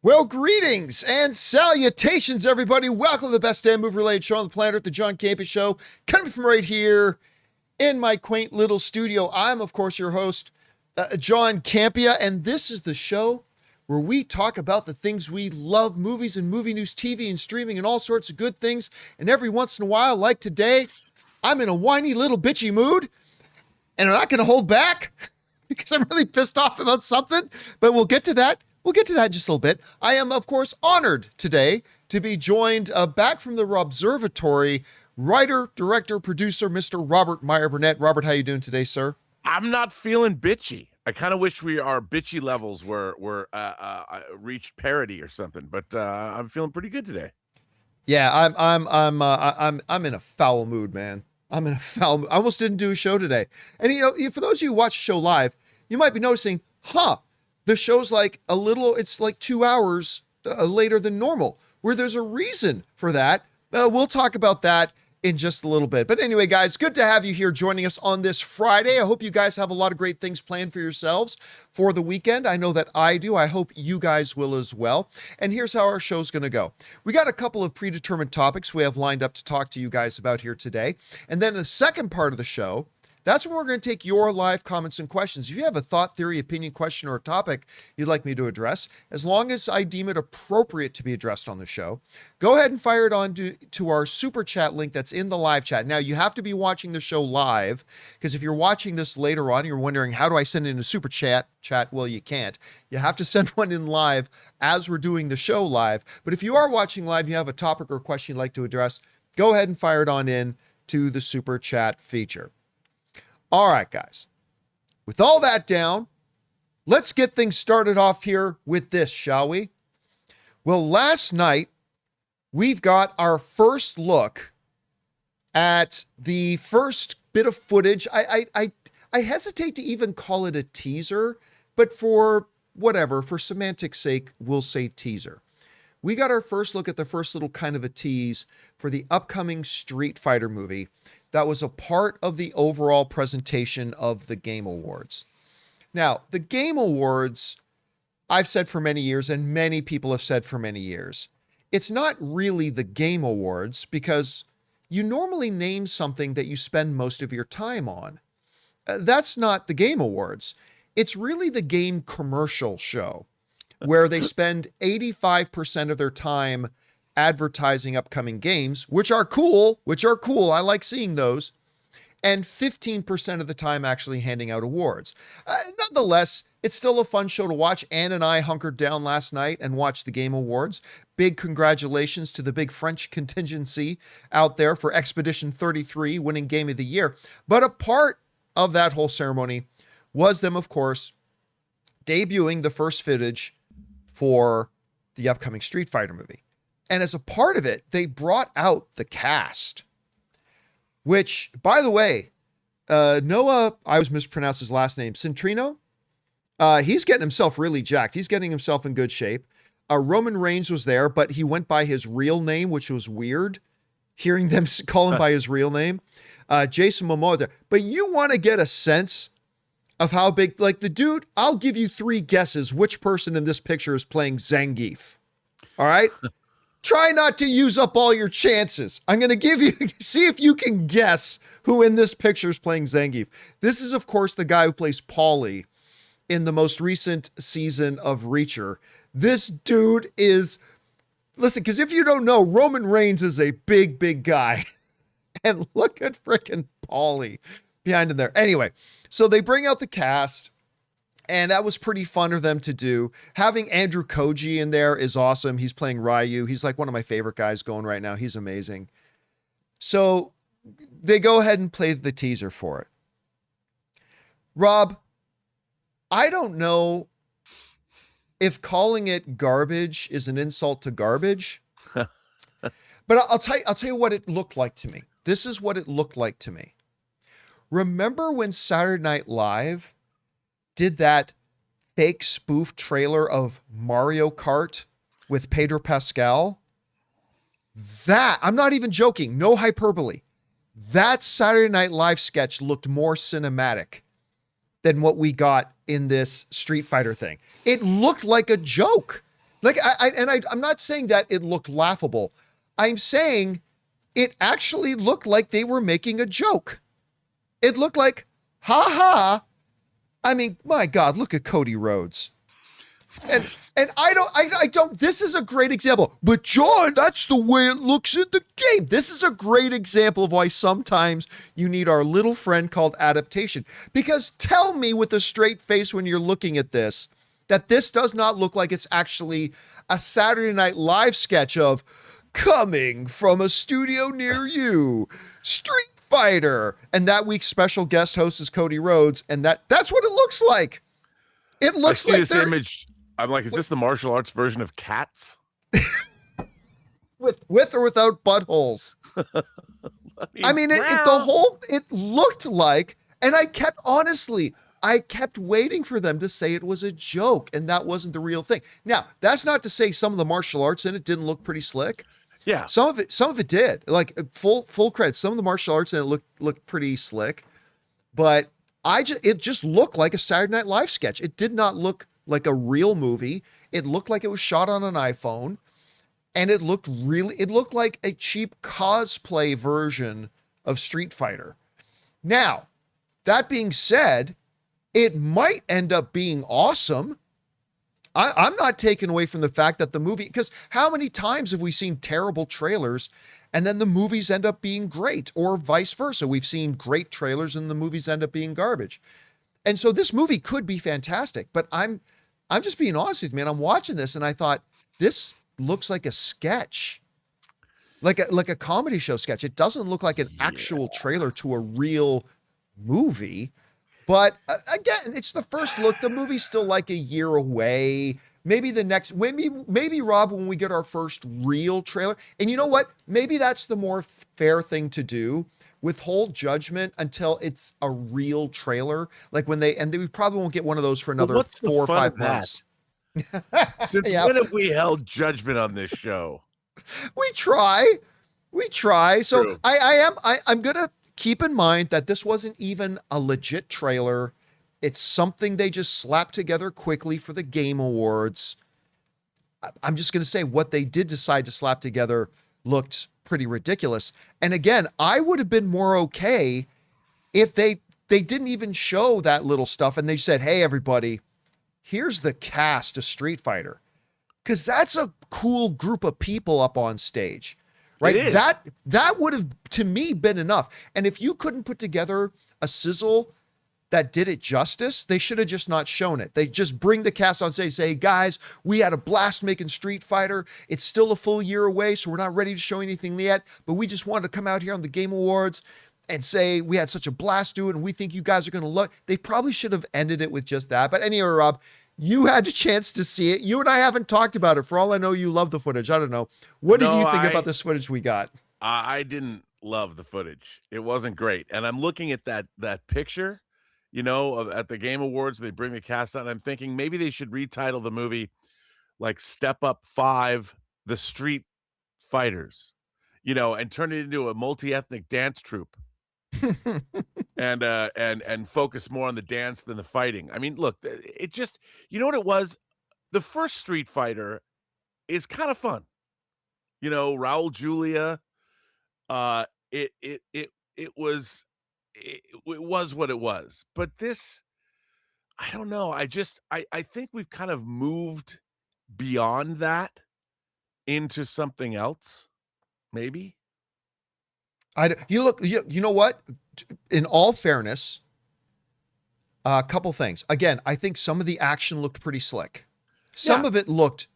Well, greetings and salutations, everybody. Welcome to the best damn movie-related show on the planet, the John Campea Show, coming from right here in my quaint little studio. I'm, of course, your host, John Campea, and this is the show where we talk about the things we love, movies and movie news, TV and streaming, and all sorts of good things. And every once in a while, like today, I'm in a whiny little bitchy mood, and I'm not going to hold back because I'm really pissed off about something, but we'll get to that. We'll get to that in just a little bit. I am, of course, honored today to be joined back from the Observatory, writer, director, producer, Mr. Robert Meyer Burnett. Robert, how you doing today, sir? I'm not feeling bitchy. I kind of wish our bitchy levels were reached parity or something, but I'm feeling pretty good today. Yeah, I'm in a foul mood, man. I'm in a foul mood. I almost didn't do a show today. And for those of you who watch the show live, you might be noticing, the show's it's like 2 hours later than normal, where there's a reason for that. We'll talk about that in just a little bit. But anyway, guys, good to have you here joining us on this Friday. I hope you guys have a lot of great things planned for yourselves for the weekend. I know that I do. I hope you guys will as well. And here's how our show's going to go. We got a couple of predetermined topics we have lined up to talk to you guys about here today. And then the second part of the show, that's when we're going to take your live comments and questions. If you have a thought, theory, opinion, question, or a topic you'd like me to address, as long as I deem it appropriate to be addressed on the show, go ahead and fire it on to our super chat link that's in the live chat. Now, you have to be watching the show live, because if you're watching this later on, you're wondering, how do I send in a super chat? Well, you can't. You have to send one in live as we're doing the show live. But if you are watching live, you have a topic or question you'd like to address, go ahead and fire it on in to the super chat feature. All right, guys, with all that down, let's get things started off here with this, shall we? Well, last night, we've got our first look at the first bit of footage. I hesitate to even call it a teaser, but for semantics sake, we'll say teaser. We got our first look at the first little kind of a tease for the upcoming Street Fighter movie that was a part of the overall presentation of the Game Awards. Now, the Game Awards, I've said for many years, and many people have said for many years, it's not really the Game Awards because you normally name something that you spend most of your time on. That's not the Game Awards. It's really the game commercial show where they spend 85% of their time advertising upcoming games, which are cool. I like seeing those. And 15% of the time actually handing out awards. Nonetheless, it's still a fun show to watch. Ann and I hunkered down last night and watched the Game Awards. Big congratulations to the big French contingency out there for Expedition 33 winning Game of the Year. But a part of that whole ceremony was them, of course, debuting the first footage for the upcoming Street Fighter movie. And as a part of it, they brought out the cast, which, by the way, Noah, I always mispronounce his last name, Centrino, he's getting himself really jacked. He's getting himself in good shape. Roman Reigns was there, but he went by his real name, which was weird, hearing them call him by his real name. Jason Momoa there. But you want to get a sense of how big, like the dude, I'll give you 3 guesses which person in this picture is playing Zangief. All right? Try not to use up all your chances. I'm going to give you, see if you can guess who in this picture is playing Zangief. This is, of course, the guy who plays Paulie in the most recent season of Reacher. This dude is, listen, because if you don't know, Roman Reigns is a big, big guy. And look at frickin' Paulie behind him there. Anyway, so they bring out the cast. And that was pretty fun for them to do. Having Andrew Koji in there is awesome. He's playing Ryu. He's like one of my favorite guys going right now. He's amazing. So they go ahead and play the teaser for it. Rob, I don't know if calling it garbage is an insult to garbage, but I'll tell you what it looked like to me. This is what it looked like to me. Remember when Saturday Night Live did that fake spoof trailer of Mario Kart with Pedro Pascal? That, I'm not even joking, no hyperbole. That Saturday Night Live sketch looked more cinematic than what we got in this Street Fighter thing. It looked like a joke. Like I'm not saying that it looked laughable. I'm saying it actually looked like they were making a joke. It looked like, ha ha. I mean, my God, look at Cody Rhodes. And I don't, this is a great example. But John, that's the way it looks in the game. This is a great example of why sometimes you need our little friend called adaptation. Because tell me with a straight face when you're looking at this, that this does not look like it's actually a Saturday Night Live sketch of coming from a studio near you, Street Fighter. And that week's special guest host is Cody Rhodes. And that's what it looks like. It looks I see like this image. I'm like, is this the martial arts version of Cats? with or without buttholes? I mean, it looked like, and I kept waiting for them to say it was a joke and that wasn't the real thing. Now, that's not to say some of the martial arts in it didn't look pretty slick. Yeah. Some of it did. Like full credit. Some of the martial arts in it looked pretty slick, but it just looked like a Saturday Night Live sketch. It did not look like a real movie. It looked like it was shot on an iPhone, and it looked like a cheap cosplay version of Street Fighter. Now, that being said, it might end up being awesome. I'm not taken away from the fact that the movie, because how many times have we seen terrible trailers and then the movies end up being great, or vice versa? We've seen great trailers and the movies end up being garbage. And so this movie could be fantastic, but I'm just being honest with you, man. I'm watching this and I thought, this looks like a sketch, like a comedy show sketch. It doesn't look like an actual trailer to a real movie. But again, it's the first look. The movie's still like a year away. Maybe Rob, when we get our first real trailer, and you know what? Maybe that's the more fair thing to do. Withhold judgment until it's a real trailer. Like we probably won't get one of those for another 4 or 5 months. Since when have we held judgment on this show? We try. So True. I'm gonna keep in mind that this wasn't even a legit trailer. It's something they just slapped together quickly for the Game Awards. I'm just going to say what they did decide to slap together looked pretty ridiculous. And again, I would have been more okay if they didn't even show that little stuff and they said, hey, everybody, here's the cast of Street Fighter. Because that's a cool group of people up on stage, right? That would have, to me, been enough. And if you couldn't put together a sizzle that did it justice, they should have just not shown it. They just bring the cast on stage, say, hey, guys, we had a blast making Street Fighter. It's still a full year away, so we're not ready to show anything yet, but we just wanted to come out here on the Game Awards and say we had such a blast doing it, and we think you guys are going to love it. They probably should have ended it with just that. But anyway, Rob, you had a chance to see it. You and I haven't talked about it. For all I know, you love the footage. I don't know. What did you think about this footage we got? I didn't love the footage. It wasn't great. And I'm looking at that picture, at the Game Awards, they bring the cast out, and I'm thinking maybe they should retitle the movie like Step Up 5, The Street Fighters, and turn it into a multi-ethnic dance troupe. and focus more on the dance than the fighting. I mean, look, it just, what it was? The first Street Fighter is kind of fun. Raul Julia, it was what it was. But this, I don't know. I think we've kind of moved beyond that into something else, maybe. You know what? In all fairness, a couple things. Again, I think some of the action looked pretty slick. Some of it looked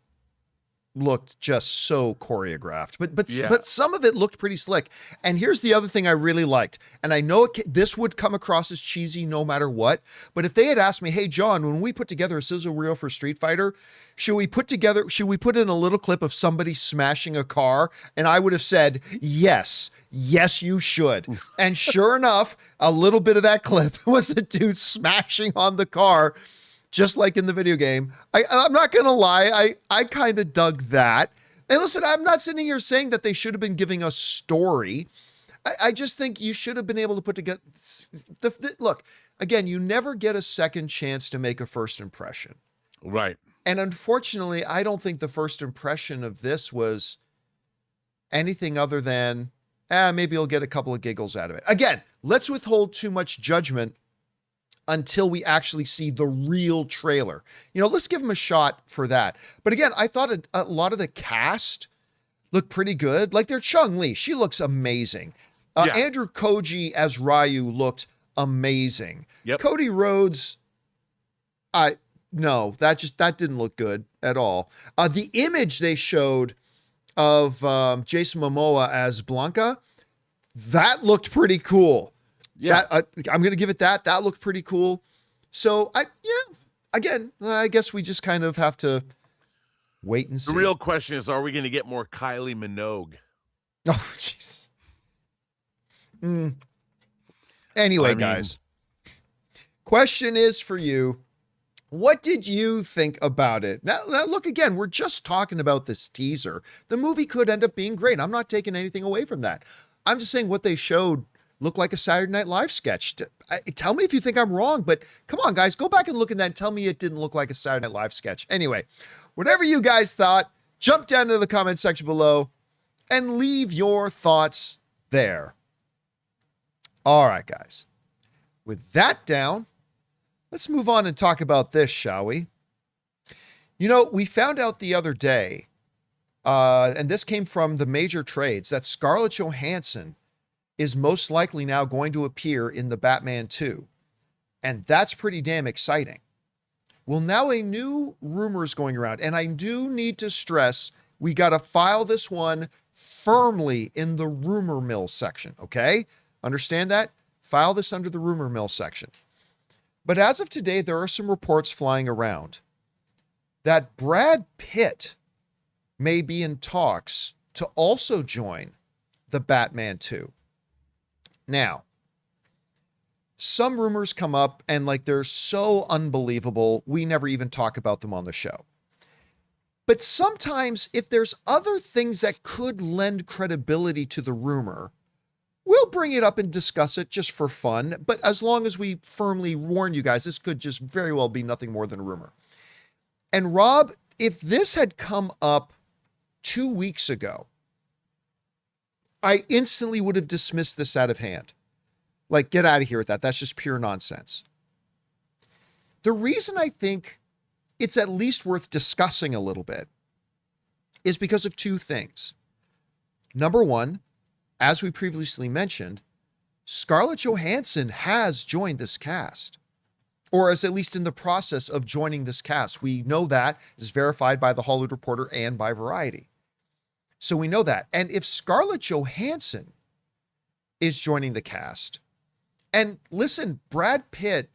just so choreographed, but some of it looked pretty slick. And here's the other thing I really liked. And I know this would come across as cheesy no matter what, but if they had asked me, hey, John, when we put together a sizzle reel for Street Fighter, should we put in a little clip of somebody smashing a car? And I would have said, yes, you should. And sure enough, a little bit of that clip was a dude smashing on the car, just like in the video game. I'm not going to lie. I kind of dug that. And listen, I'm not sitting here saying that they should have been giving us story. I just think you should have been able to put together look, again, you never get a second chance to make a first impression. Right. And unfortunately, I don't think the first impression of this was anything other than, maybe you'll get a couple of giggles out of it. Again, let's withhold too much judgment until we actually see the real trailer. Let's give them a shot for that. But again, I thought a lot of the cast looked pretty good. Like their Chung-Li, she looks amazing. Yeah. Andrew Koji as Ryu looked amazing. Yep. Cody Rhodes, no, that didn't look good at all. The image they showed of Jason Momoa as Blanca, that looked pretty cool. Yeah. I'm going to give it that. That looked pretty cool. So again, I guess we just kind of have to wait and see. The real question is, are we going to get more Kylie Minogue? Oh, Jesus. Anyway, guys, question is for you. What did you think about it? Now, look, again, we're just talking about this teaser. The movie could end up being great. I'm not taking anything away from that. I'm just saying what they showed looked like a Saturday Night Live sketch. Tell me if you think I'm wrong, but come on, guys, go back and look at that and tell me it didn't look like a Saturday Night Live sketch. Anyway, whatever you guys thought, jump down into the comment section below and leave your thoughts there. All right, guys. With that down, let's move on and talk about this, shall we? We found out the other day, and this came from the major trades, that Scarlett Johansson is most likely now going to appear in the Batman 2. And that's pretty damn exciting. Well, now a new rumor is going around, and I do need to stress, we got to file this one firmly in the rumor mill section, okay? Understand that? File this under the rumor mill section. But as of today, there are some reports flying around that Brad Pitt may be in talks to also join the Batman 2. Now, some rumors come up and they're so unbelievable, we never even talk about them on the show. But sometimes if there's other things that could lend credibility to the rumor, we'll bring it up and discuss it just for fun. But as long as we firmly warn you guys, this could just very well be nothing more than a rumor. And Rob, if this had come up 2 weeks ago, I instantly would have dismissed this out of hand. Get out of here with that. That's just pure nonsense. The reason I think it's at least worth discussing a little bit is because of two things. Number one, as we previously mentioned, Scarlett Johansson has joined this cast, or is at least in the process of joining this cast. We know that is verified by The Hollywood Reporter and by Variety. So we know that. And if Scarlett Johansson is joining the cast, and listen, Brad Pitt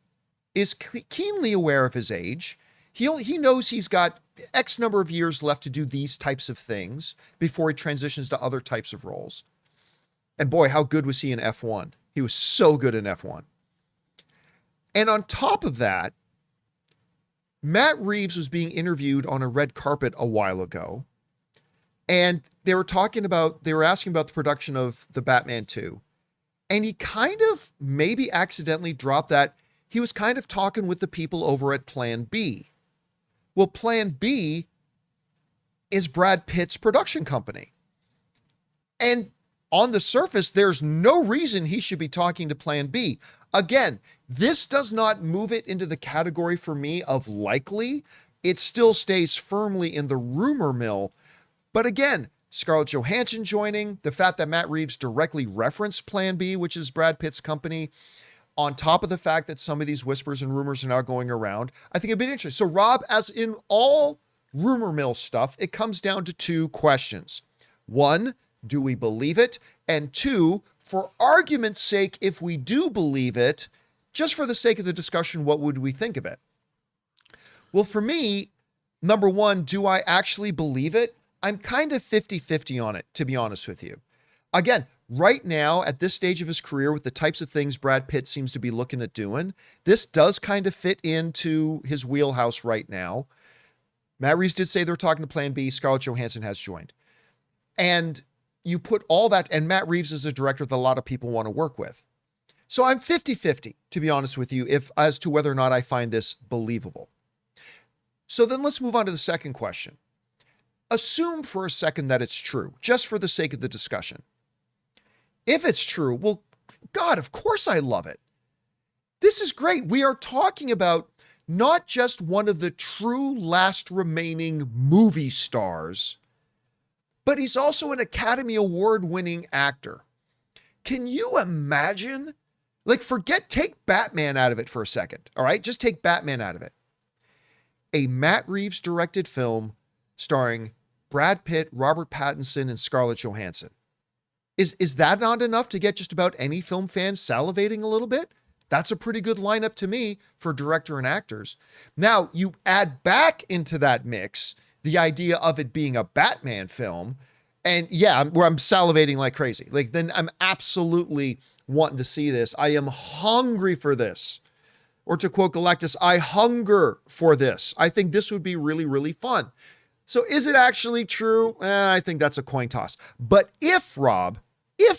is keenly aware of his age. He knows he's got X number of years left to do these types of things before he transitions to other types of roles. And boy, how good was he in F1? He was so good in F1. And on top of that, Matt Reeves was being interviewed on a red carpet a while ago. And they were asking about the production of the Batman 2. And he kind of maybe accidentally dropped that he was kind of talking with the people over at Plan B. Well, Plan B is Brad Pitt's production company. And on the surface, there's no reason he should be talking to Plan B. Again, this does not move it into the category for me of likely. It still stays firmly in the rumor mill. But again, Scarlett Johansson joining, the fact that Matt Reeves directly referenced Plan B, which is Brad Pitt's company, on top of the fact that some of these whispers and rumors are now going around, I think it'd be interesting. So Rob, as in all rumor mill stuff, it comes down to two questions. One, do we believe it? And two, for argument's sake, if we do believe it, just for the sake of the discussion, what would we think of it? Well, for me, number one, do I actually believe it? I'm kind of 50-50 on it, to be honest with you. Again, right now, at this stage of his career, with the types of things Brad Pitt seems to be looking at doing, this does kind of fit into his wheelhouse right now. Matt Reeves did say they're talking to Plan B. Scarlett Johansson has joined. And you put all that, and Matt Reeves is a director that a lot of people want to work with. So I'm 50-50, to be honest with you, as to whether or not I find this believable. So then let's move on to the second question. Assume for a second that it's true, just for the sake of the discussion. If it's true, well, God, of course I love it. This is great. We are talking about not just one of the true last remaining movie stars, but he's also an Academy Award winning actor. Can you imagine? Like, take Batman out of it for a second. All right. Just take Batman out of it. A Matt Reeves directed film starring Brad Pitt, Robert Pattinson, and Scarlett Johansson. Is that not enough to get just about any film fan salivating a little bit? That's a pretty good lineup to me for director and actors. Now, you add back into that mix the idea of it being a Batman film, and yeah, I'm salivating like crazy. Like, then I'm absolutely wanting to see this. I am hungry for this. Or to quote Galactus, I hunger for this. I think this would be really, really fun. So is it actually true? I think that's a coin toss. But if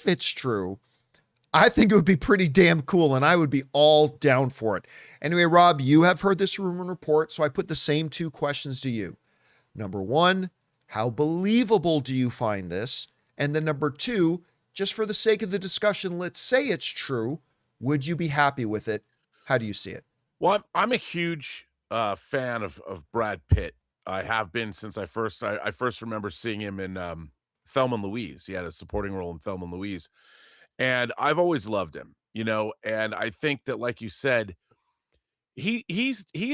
it's true, I think it would be pretty damn cool, and I would be all down for it. Anyway, Rob, you have heard this rumor and report, so I put the same two questions to you. Number one, how believable do you find this? And then number two, just for the sake of the discussion, let's say it's true. Would you be happy with it? How do you see it? Well, I'm a huge fan of Brad Pitt. I have been since I first remember seeing him in Thelma and Louise. He had a supporting role in Thelma and Louise. And I've always loved him, and I think that, like you said, he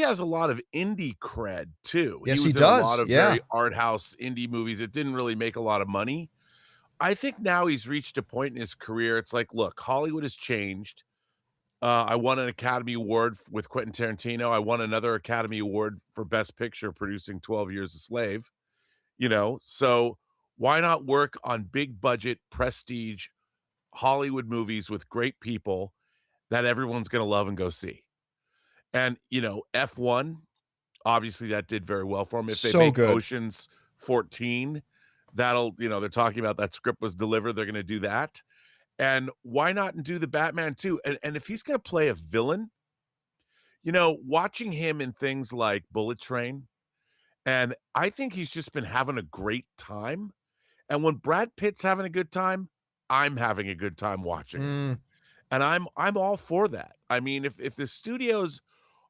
has a lot of indie cred too. Yes, he was he in does. a lot of Yeah. very art house indie movies. It didn't really make a lot of money. I think now he's reached a point in his career. It's like, look, Hollywood has changed. I won an Academy Award with Quentin Tarantino. I won another Academy Award for Best Picture producing 12 Years a Slave. So why not work on big budget prestige Hollywood movies with great people that everyone's going to love and go see? And, F1, obviously that did very well for him. If they So make good. Ocean's 14, that'll, they're talking about that script was delivered. They're going to do that. And why not do the Batman too? And if he's going to play a villain, watching him in things like Bullet Train, and I think he's just been having a great time. And when Brad Pitt's having a good time, I'm having a good time watching it. And I'm all for that. I mean, if the studios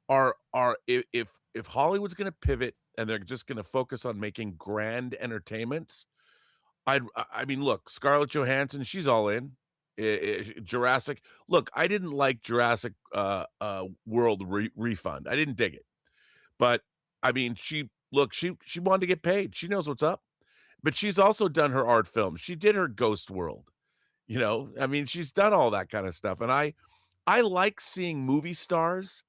if Hollywood's going to pivot and they're just going to focus on making grand entertainments, I mean, look, Scarlett Johansson, she's all in. Jurassic. Look, I didn't like Jurassic World Refund. I didn't dig it. But I mean, she wanted to get paid. She knows what's up. But she's also done her art film. She did her Ghost World. I mean, she's done all that kind of stuff. And I like seeing movie stars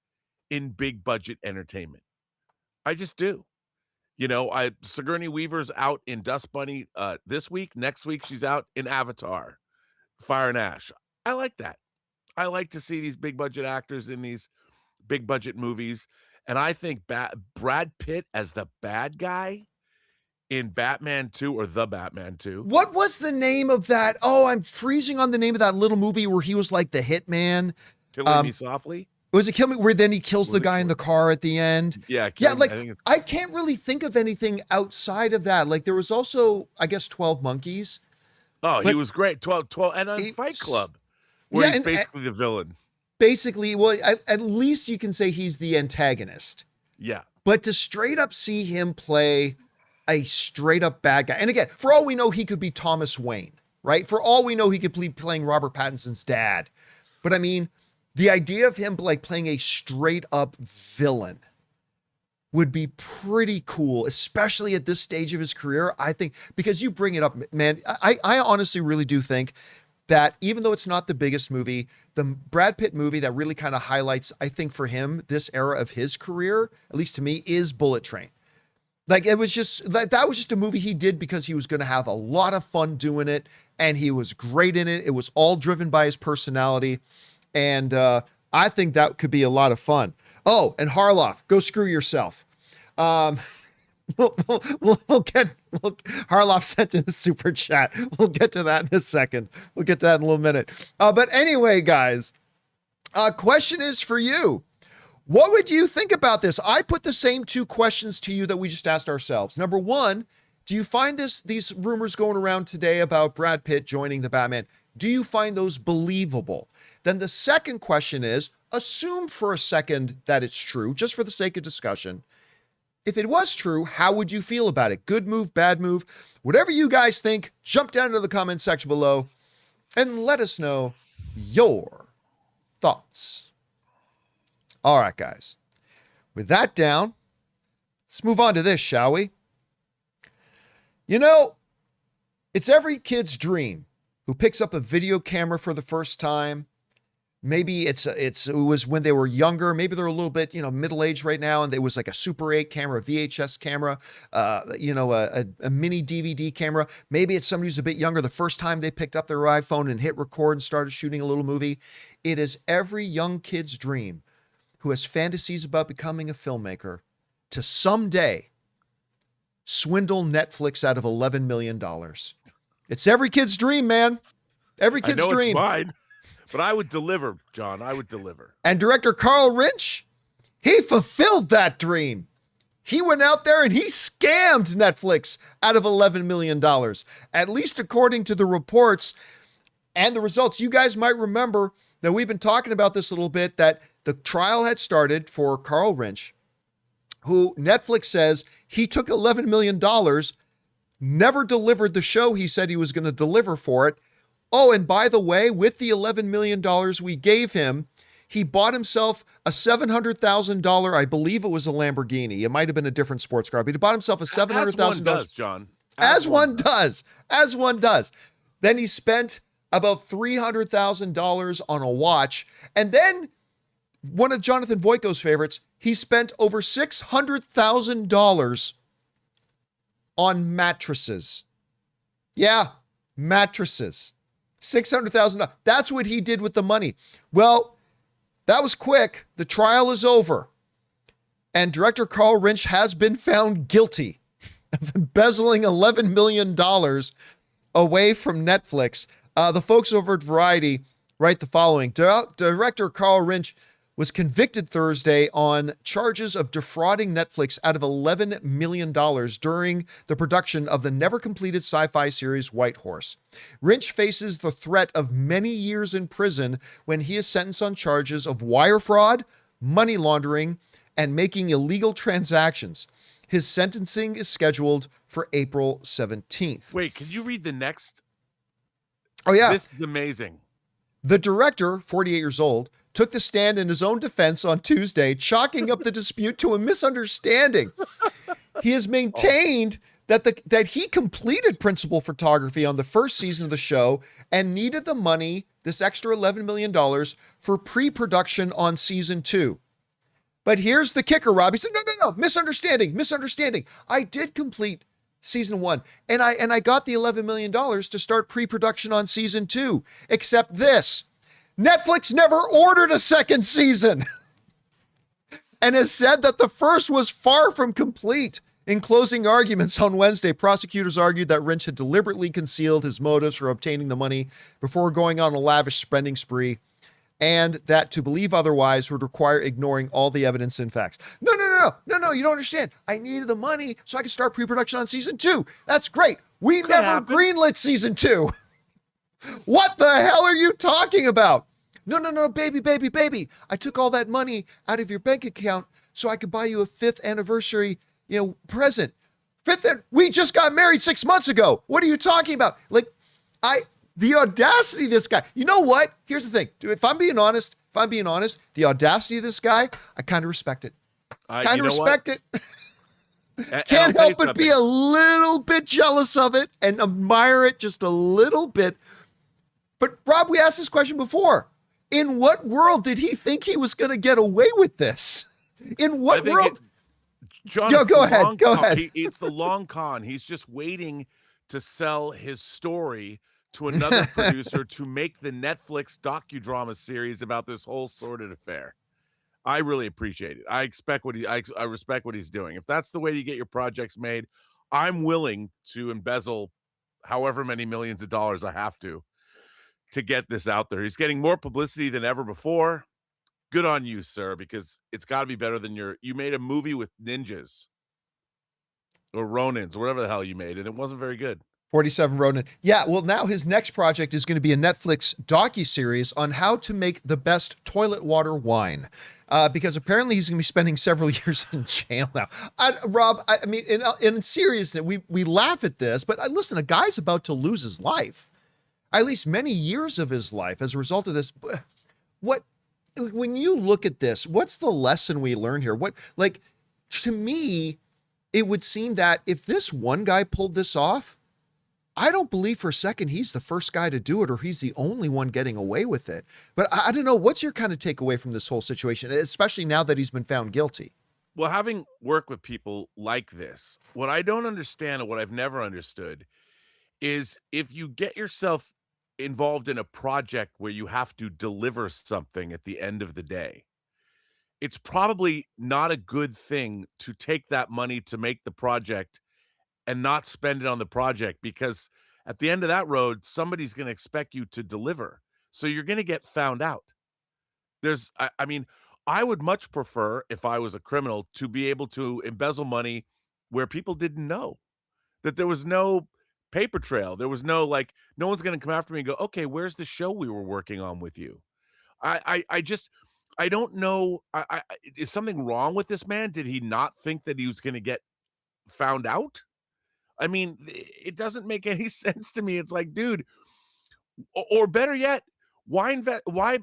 in big budget entertainment. I just do. Sigourney Weaver's out in Dust Bunny this week. Next week, she's out in Avatar, Fire and Ash. I like that. I like to see these big budget actors in these big budget movies. And I think Brad Pitt as the bad guy in Batman 2 or The Batman 2. What was the name of that? Oh, I'm freezing on the name of that little movie where he was like the hitman. Killing Me Softly? Was it Kill Me? Where then he kills the guy in the car at the end? Yeah. I can't really think of anything outside of that. Like, there was also, I guess, 12 Monkeys. Oh, he was great. 12, and on Fight Club, where he's basically the villain. Basically, well, at least you can say he's the antagonist. Yeah. But to straight up see him play a straight up bad guy. And again, for all we know, he could be Thomas Wayne, right? For all we know, he could be playing Robert Pattinson's dad. But I mean, the idea of him like playing a straight up villain would be pretty cool, especially at this stage of his career. I think, because you bring it up, man, I honestly really do think that even though it's not the biggest movie, the Brad Pitt movie that really kind of highlights, I think for him, this era of his career, at least to me, is Bullet Train. Like, it was just, that was just a movie he did because he was going to have a lot of fun doing it, and he was great in it. It was all driven by his personality, and I think that could be a lot of fun. Oh, and Harloff, go screw yourself. Harloff sent in a super chat. We'll get to that in a second. We'll get to that in a little minute. But anyway, guys, question is for you. What would you think about this? I put the same two questions to you that we just asked ourselves. Number one, do you find these rumors going around today about Brad Pitt joining the Batman, do you find those believable? Then the second question is, assume for a second that it's true, just for the sake of discussion. If it was true, how would you feel about it? Good move, bad move? Whatever you guys think, jump down into the comment section below and let us know your thoughts. All right, guys. With that down, let's move on to this, shall we? You know, it's every kid's dream who picks up a video camera for the first time. Maybe it was when they were younger. Maybe they're a little bit, middle-aged right now, and it was like a Super 8 camera, a VHS camera, a mini DVD camera. Maybe it's somebody who's a bit younger, the first time they picked up their iPhone and hit record and started shooting a little movie. It is every young kid's dream who has fantasies about becoming a filmmaker to someday swindle Netflix out of $11 million. It's every kid's dream, man. Every kid's dream. It's mine. But I would deliver, John. I would deliver. And director Carl Rinch, he fulfilled that dream. He went out there and he scammed Netflix out of $11 million, at least according to the reports and the results. You guys might remember that we've been talking about this a little bit, that the trial had started for Carl Rinch, who Netflix says he took $11 million, never delivered the show he said he was going to deliver for it. Oh, and by the way, with the $11 million we gave him, he bought himself a $700,000, I believe it was a Lamborghini. It might have been a different sports car, but he bought himself a $700,000. As one does, John. As one does. As one does. Then he spent about $300,000 on a watch. And then one of Jonathan Voico's favorites, he spent over $600,000 on mattresses. Yeah, mattresses. $600,000. That's what he did with the money. Well, that was quick. The trial is over. And director Carl Rinch has been found guilty of embezzling $11 million away from Netflix. The folks over at Variety write the following. Director Carl Rinch was convicted Thursday on charges of defrauding Netflix out of $11 million during the production of the never-completed sci-fi series White Horse. Rinch faces the threat of many years in prison when he is sentenced on charges of wire fraud, money laundering, and making illegal transactions. His sentencing is scheduled for April 17th. Wait, can you read the next? Oh, yeah. This is amazing. The director, 48 years old, took the stand in his own defense on Tuesday, chalking up the dispute to a misunderstanding. He has maintained that he completed principal photography on the first season of the show and needed the money, this extra $11 million, for pre-production on season 2. But here's the kicker, Rob. He said, no, misunderstanding. I did complete season 1, and I got the $11 million to start pre-production on season 2, except this. Netflix never ordered a second season and has said that the first was far from complete. In closing arguments on Wednesday, prosecutors argued that Rinch had deliberately concealed his motives for obtaining the money before going on a lavish spending spree, and that to believe otherwise would require ignoring all the evidence and facts. No, you don't understand. I needed the money so I could start pre-production on season 2. That's great. We never greenlit season 2. What the hell are you talking about? No, baby. I took all that money out of your bank account so I could buy you a 5th anniversary, present. We just got married 6 months ago. What are you talking about? The audacity of this guy. You know what? Here's the thing. Dude, if I'm being honest, the audacity of this guy, I kind of respect it. Kind of respect it. Can't help but be a little bit jealous of it and admire it just a little bit. But Rob, we asked this question before. In what world did he think he was going to get away with this? In what world? John, go ahead. It's the long con. He's just waiting to sell his story to another producer to make the Netflix docudrama series about this whole sordid affair. I really appreciate it. I respect what he's doing. If that's the way you get your projects made, I'm willing to embezzle however many millions of dollars I have to get this out there. He's getting more publicity than ever before. good on you, sir, because it's got to be better than you made a movie with ninjas or Ronins or whatever the hell you made, and it wasn't very good. 47 Ronin. Yeah, well, now his next project is going to be a Netflix docuseries on how to make the best toilet water wine. Because apparently he's going to be spending several years in jail now. Rob, I mean, in seriousness, we laugh at this, but listen, a guy's about to lose his life, at least many years of his life as a result of this. When you look at this, what's the lesson we learn here? To me, it would seem that if this one guy pulled this off, I don't believe for a second he's the first guy to do it or he's the only one getting away with it. But I don't know. What's your kind of takeaway from this whole situation, especially now that he's been found guilty? Well, having worked with people like this, what I don't understand and what I've never understood is if you get yourself involved in a project where you have to deliver something at the end of the day, it's probably not a good thing to take that money to make the project and not spend it on the project, because at the end of that road, somebody's going to expect you to deliver. So you're going to get found out. I mean, I would much prefer, if I was a criminal, to be able to embezzle money where people didn't know, that there was no paper trail. There was no, like, no one's going to come after me and go, okay, where's the show we were working on with you? I just, I don't know. Is something wrong with this man? Did he not think that he was going to get found out? I mean, it doesn't make any sense to me. It's like, dude, or better yet, why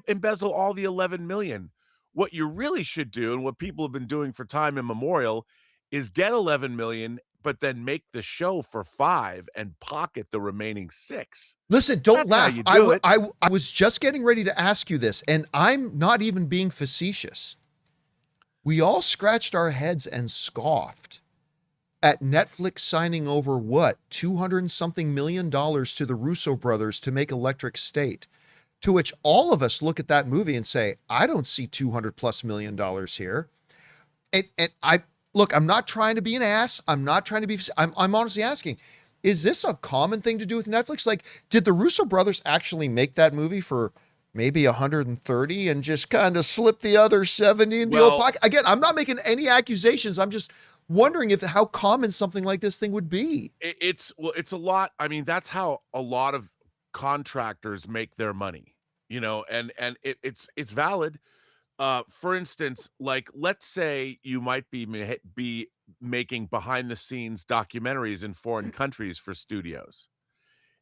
embezzle all the 11 million? What you really should do, and what people have been doing for time immemorial, is get 11 million, but then make the show for 5 and pocket the remaining 6. Listen, don't That's how laugh. you do it. I was just getting ready to ask you this, and I'm not even being facetious. We all scratched our heads and scoffed at Netflix signing over what, 200 and something million dollars to the Russo brothers to make Electric State. To which all of us look at that movie and say, I don't see 200 plus million dollars here. And I look, I'm not trying to be an ass. I'm not trying to be, I'm honestly asking, is this a common thing to do with Netflix? Like, did the Russo brothers actually make that movie for maybe 130 and just kind of slip the other 70 in the old pocket? Again, I'm not making any accusations. I'm just wondering how common something like this thing would be. It's a lot. I mean, that's how a lot of contractors make their money, and it's valid. For instance, like, let's say you might be making behind the scenes documentaries in foreign countries for studios.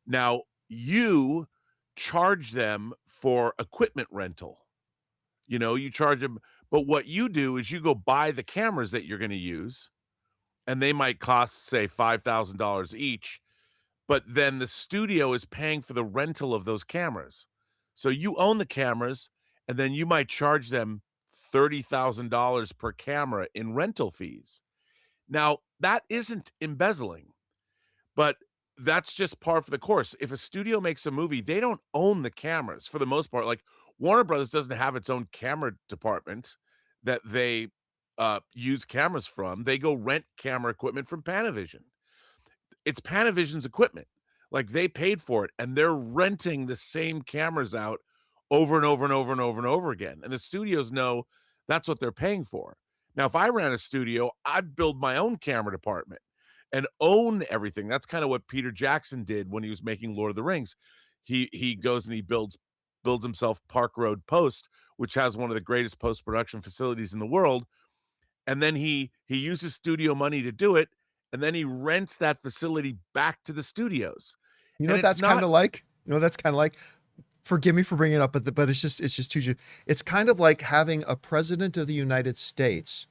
Now, you charge them for equipment rental. You charge them, but what you do is you go buy the cameras that you're going to use, and they might cost, say, $5,000 each, but then the studio is paying for the rental of those cameras. So you own the cameras, and then you might charge them $30,000 per camera in rental fees. Now, that isn't embezzling, but that's just par for the course. If a studio makes a movie, they don't own the cameras for the most part. Like, Warner Brothers doesn't have its own camera department that they use cameras from. They go rent camera equipment from Panavision. It's Panavision's equipment. Like, they paid for it, and they're renting the same cameras out over and over and over and over and over again. And the studios know that's what they're paying for. Now, if I ran a studio, I'd build my own camera department and own everything. That's kind of what Peter Jackson did when he was making Lord of the Rings. He goes and he builds himself Park Road Post, which has one of the greatest post-production facilities in the world. And then he uses studio money to do it, and then he rents that facility back to the studios. You know what that's kind of like? Forgive me for bringing it up, but it's just too. It's kind of like having a president of the United States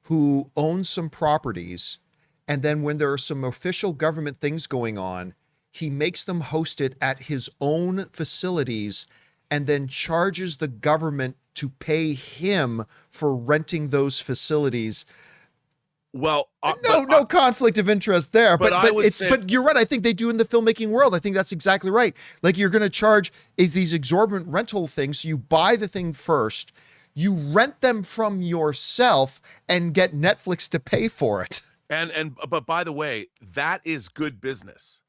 who owns some properties, and then when there are some official government things going on, he makes them host it at his own facilities, and then charges the government to pay him for renting those facilities. Well, no conflict of interest there, but you're right. I think they do in the filmmaking world. I think that's exactly right. Like, you're going to charge these exorbitant rental things. So you buy the thing first, you rent them from yourself, and get Netflix to pay for it. But by the way, that is good business.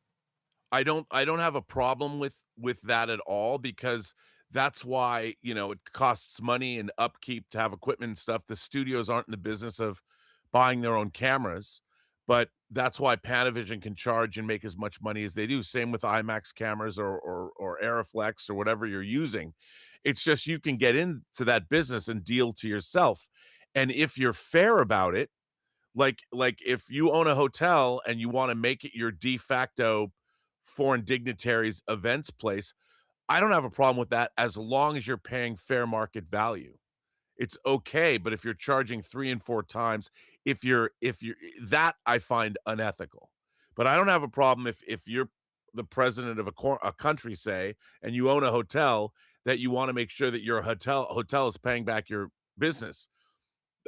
I don't have a problem with that at all, because That's why, it costs money and upkeep to have equipment and stuff. The studios aren't in the business of buying their own cameras, but that's why Panavision can charge and make as much money as they do. Same with IMAX cameras or Aeroflex or whatever you're using. It's just you can get into that business and deal to yourself. And if you're fair about it, like if you own a hotel and you want to make it your de facto foreign dignitaries events place, I don't have a problem with that as long as you're paying fair market value. It's okay, but if you're charging 3 and 4 times, if you're that I find unethical. But I don't have a problem if you're the president of a country, say, and you own a hotel, that you wanna make sure that your hotel is paying back your business.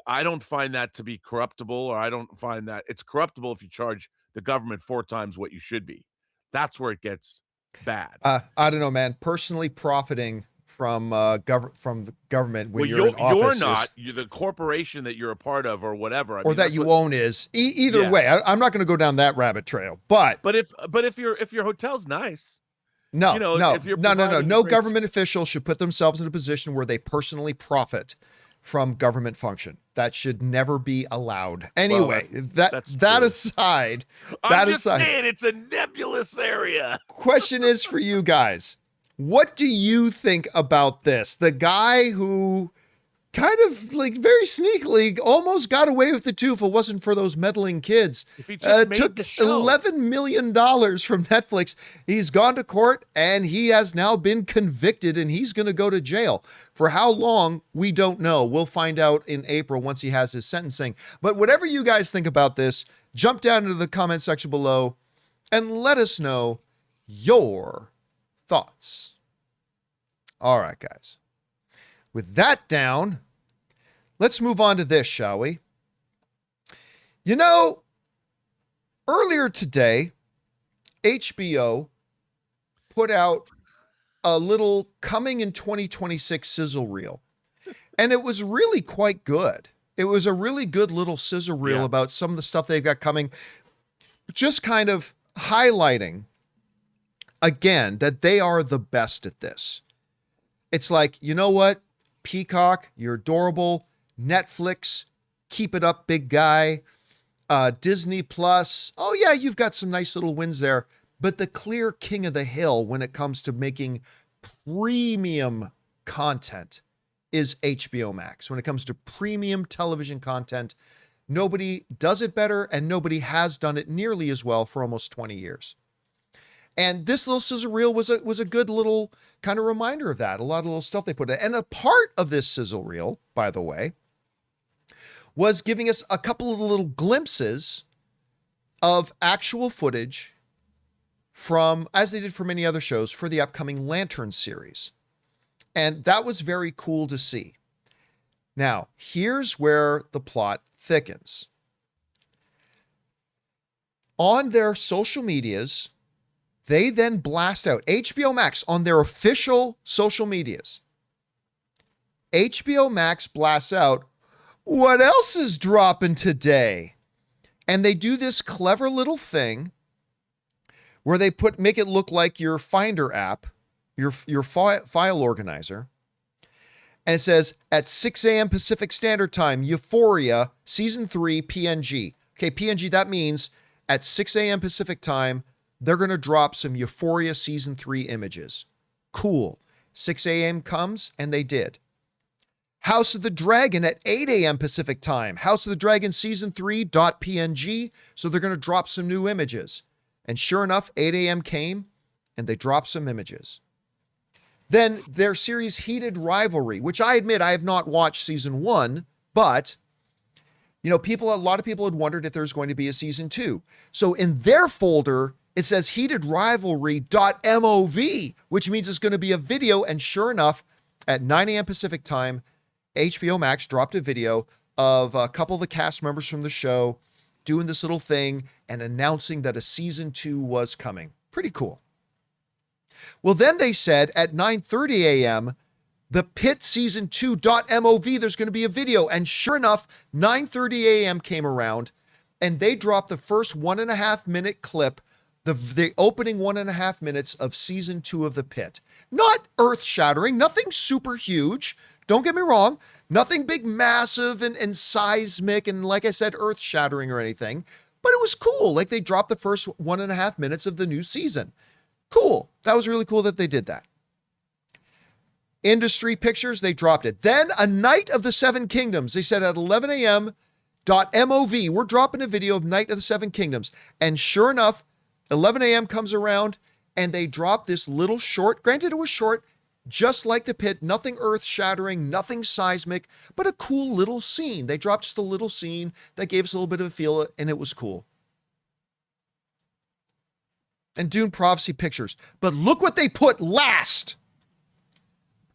I don't find that to be corruptible, or I don't find that it's corruptible if you charge the government 4 times what you should be. That's where it gets bad. I don't know, man. Personally profiting from from the government when Well, you're in office you're not. You're the corporation that you're a part of or whatever. I or mean, that that's you what own is. Either yeah. way, I'm not going to go down that rabbit trail. But But if your hotel's nice, no, no, if you're no, no, no. providing No great government official should put themselves in a position where they personally profit from government function. That should never be allowed. Anyway, that's that true. aside, I'm just saying it's a nebulous area. question is for you guys. What do you think about this? The guy who kind of like very sneakily almost got away with it too if it wasn't for those meddling kids. If he just made took the show. $11 million from Netflix. He's gone to court and he has now been convicted and he's going to go to jail. For how long, we don't know. We'll find out in April once he has his sentencing. But whatever you guys think about this, jump down into the comment section below and let us know your thoughts. All right, guys. With that down, let's move on to this, shall we? You know, earlier today, HBO put out a little coming in 2026 sizzle reel, and it was really quite good. It was a really good little sizzle reel about some of the stuff they've got coming, just kind of highlighting, again, that they are the best at this. It's like, you know what? Peacock, you're adorable. Netflix, keep it up, big guy. Disney Plus, oh yeah, you've got some nice little wins there. But the clear king of the hill when it comes to making premium content is HBO Max. When it comes to premium television content, nobody does it better and nobody has done it nearly as well for almost 20 years. And this little sizzle reel was a good little kind of reminder of that. A lot of little stuff they put in. And a part of this sizzle reel, by the way, was giving us a couple of little glimpses of actual footage from, as they did for many other shows, for the upcoming Lantern series. And that was very cool to see. Now, here's where the plot thickens. On their social medias, they then blast out HBO Max on their official social medias. HBO Max blasts out, what else is dropping today? And they do this clever little thing where they make it look like your Finder app, your file organizer. And it says at 6 a.m. Pacific Standard Time, Euphoria Season 3 PNG. Okay, PNG, that means at 6 a.m. Pacific Time, they're going to drop some Euphoria Season 3 images. Cool. 6 a.m. comes, and they did. House of the Dragon at 8 a.m. Pacific Time. House of the Dragon Season 3.png. So they're going to drop some new images. And sure enough, 8 a.m. came, and they dropped some images. Then their series Heated Rivalry, which I admit I have not watched Season 1, but you know, a lot of people had wondered if there's going to be a Season 2. So in their folder, it says heatedrivalry.mov, which means it's going to be a video. And sure enough, at 9 a.m. Pacific Time, HBO Max dropped a video of a couple of the cast members from the show doing this little thing and announcing that a Season 2 was coming. Pretty cool. Well, then they said at 9:30 a.m., the Pitt Season 2.mov, there's going to be a video. And sure enough, 9:30 a.m. came around and they dropped the first 1.5 minute clip The opening 1.5 minutes of season 2 of The Pitt. Not earth-shattering, nothing super huge. Don't get me wrong. Nothing big, massive, and seismic, and like I said, earth-shattering or anything. But it was cool. Like, they dropped the first 1.5 minutes of the new season. Cool. That was really cool that they did that. Industry Pictures, they dropped it. Then A Night of the Seven Kingdoms. They said at 11 a.m. .mov, we're dropping a video of Night of the Seven Kingdoms. And sure enough, 11 a.m. comes around and they drop this little short. Granted, it was short, just like The Pitt, nothing earth-shattering, nothing seismic, but a cool little scene. They dropped just a little scene that gave us a little bit of a feel, and it was cool. And Dune Prophecy Pictures. But look what they put last.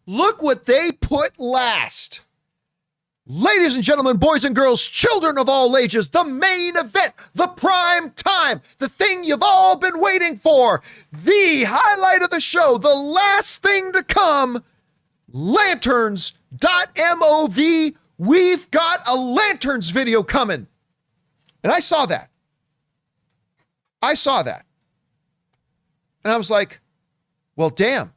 Look what they put last. Ladies and gentlemen, boys and girls, children of all ages, the main event, the prime time, the thing you've all been waiting for, the highlight of the show, the last thing to come, lanterns.mov. We've got a Lanterns video coming. And I saw that. And I was like, well, damn.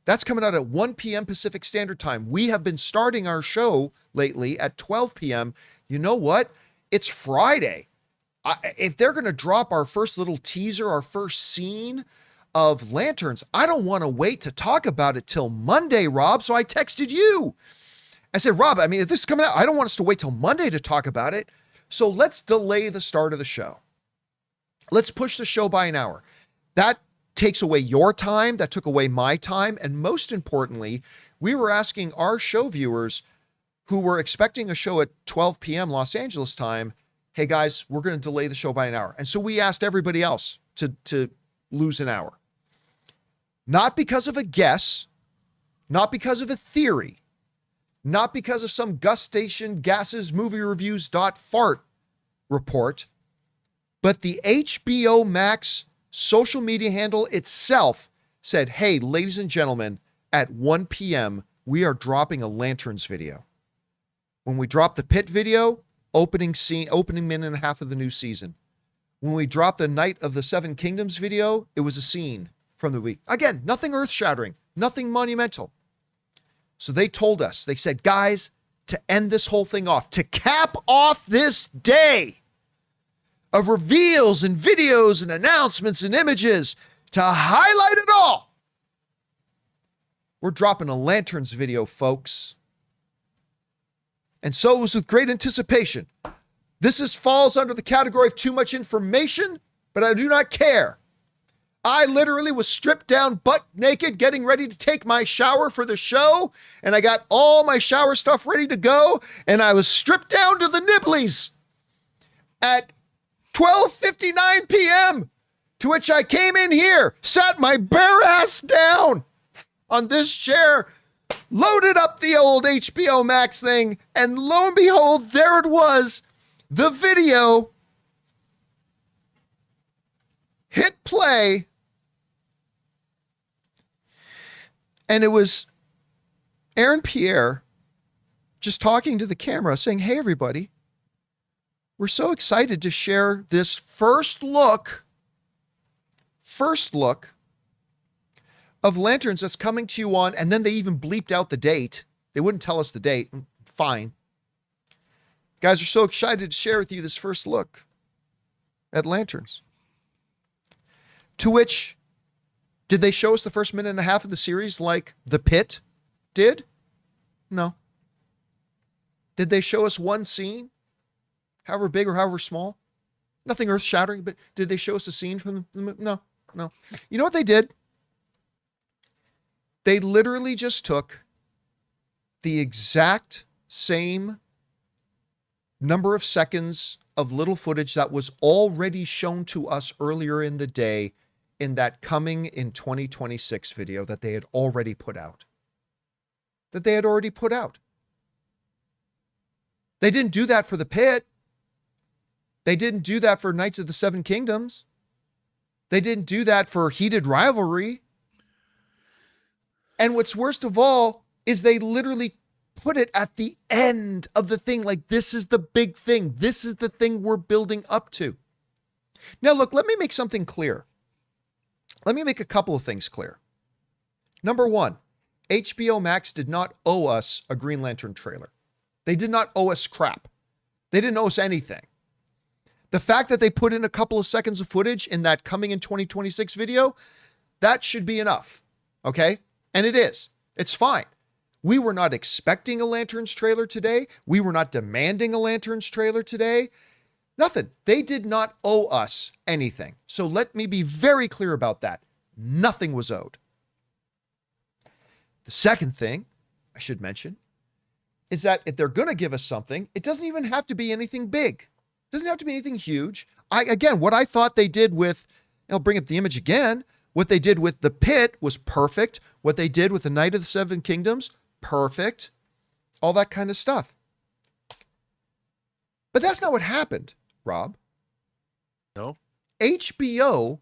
That's coming out at 1 p.m. Pacific Standard Time. We have been starting our show lately at 12 p.m. You know what? It's Friday. If they're going to drop our first little teaser, our first scene of Lanterns, I don't want to wait to talk about it till Monday, Rob. So I texted you. I said, Rob, I mean, if this is coming out, I don't want us to wait till Monday to talk about it. So let's delay the start of the show. Let's push the show by an hour. That takes away your time, that took away my time, and most importantly, we were asking our show viewers who were expecting a show at 12 p.m. Los Angeles time, hey guys, we're going to delay the show by an hour. And so we asked everybody else to lose an hour. Not because of a guess, not because of a theory, not because of some Gus Station Gases Movie Reviews .fart report, but the HBO Max social media handle itself said, hey, ladies and gentlemen, at 1 p.m., we are dropping a Lanterns video. When we drop the Pitt video, opening minute and a half of the new season. When we dropped the Night of the Seven Kingdoms video, it was a scene from the week. Again, nothing earth-shattering, nothing monumental. So they told us, they said, guys, to end this whole thing off, to cap off this day of reveals and videos and announcements and images, to highlight it all, we're dropping a Lanterns video, folks. And so it was with great anticipation. This falls under the category of too much information, but I do not care. I literally was stripped down butt naked, getting ready to take my shower for the show, and I got all my shower stuff ready to go, and I was stripped down to the nibblies at 12:59 p.m., to which I came in here, sat my bare ass down on this chair, loaded up the old HBO Max thing, and lo and behold, there it was, the video. Hit play, and it was Aaron Pierre just talking to the camera saying, hey, everybody, we're so excited to share this first look of Lanterns that's coming to you on, and then they even bleeped out the date. They wouldn't tell us the date. Fine. Guys are so excited to share with you this first look at Lanterns. To which, did they show us the first minute and a half of the series like The Pitt did? No. Did they show us one scene? However big or however small? Nothing earth-shattering, but did they show us a scene from the movie? No. You know what they did? They literally just took the exact same number of seconds of little footage that was already shown to us earlier in the day in that coming in 2026 video that they had already put out. They didn't do that for The Pitt. They didn't do that for Knights of the Seven Kingdoms. They didn't do that for Heated Rivalry. And what's worst of all is they literally put it at the end of the thing. Like, this is the big thing. This is the thing we're building up to. Now, look, let me make something clear. let me make a couple of things clear. Number one, HBO Max did not owe us a Green Lantern trailer. They did not owe us crap. They didn't owe us anything. The fact that they put in a couple of seconds of footage in that coming in 2026 video, that should be enough. Okay? And it is. It's fine. We were not expecting a Lanterns trailer today. We were not demanding a Lanterns trailer today. Nothing. They did not owe us anything. So let me be very clear about that. Nothing was owed. The second thing I should mention is that if they're going to give us something, it doesn't even have to be anything big. It doesn't have to be anything huge. Again, what I thought they did with, I'll bring up the image again, what they did with the Pitt was perfect. What they did with the Night of the Seven Kingdoms, perfect. All that kind of stuff. But that's not what happened, Rob. No. HBO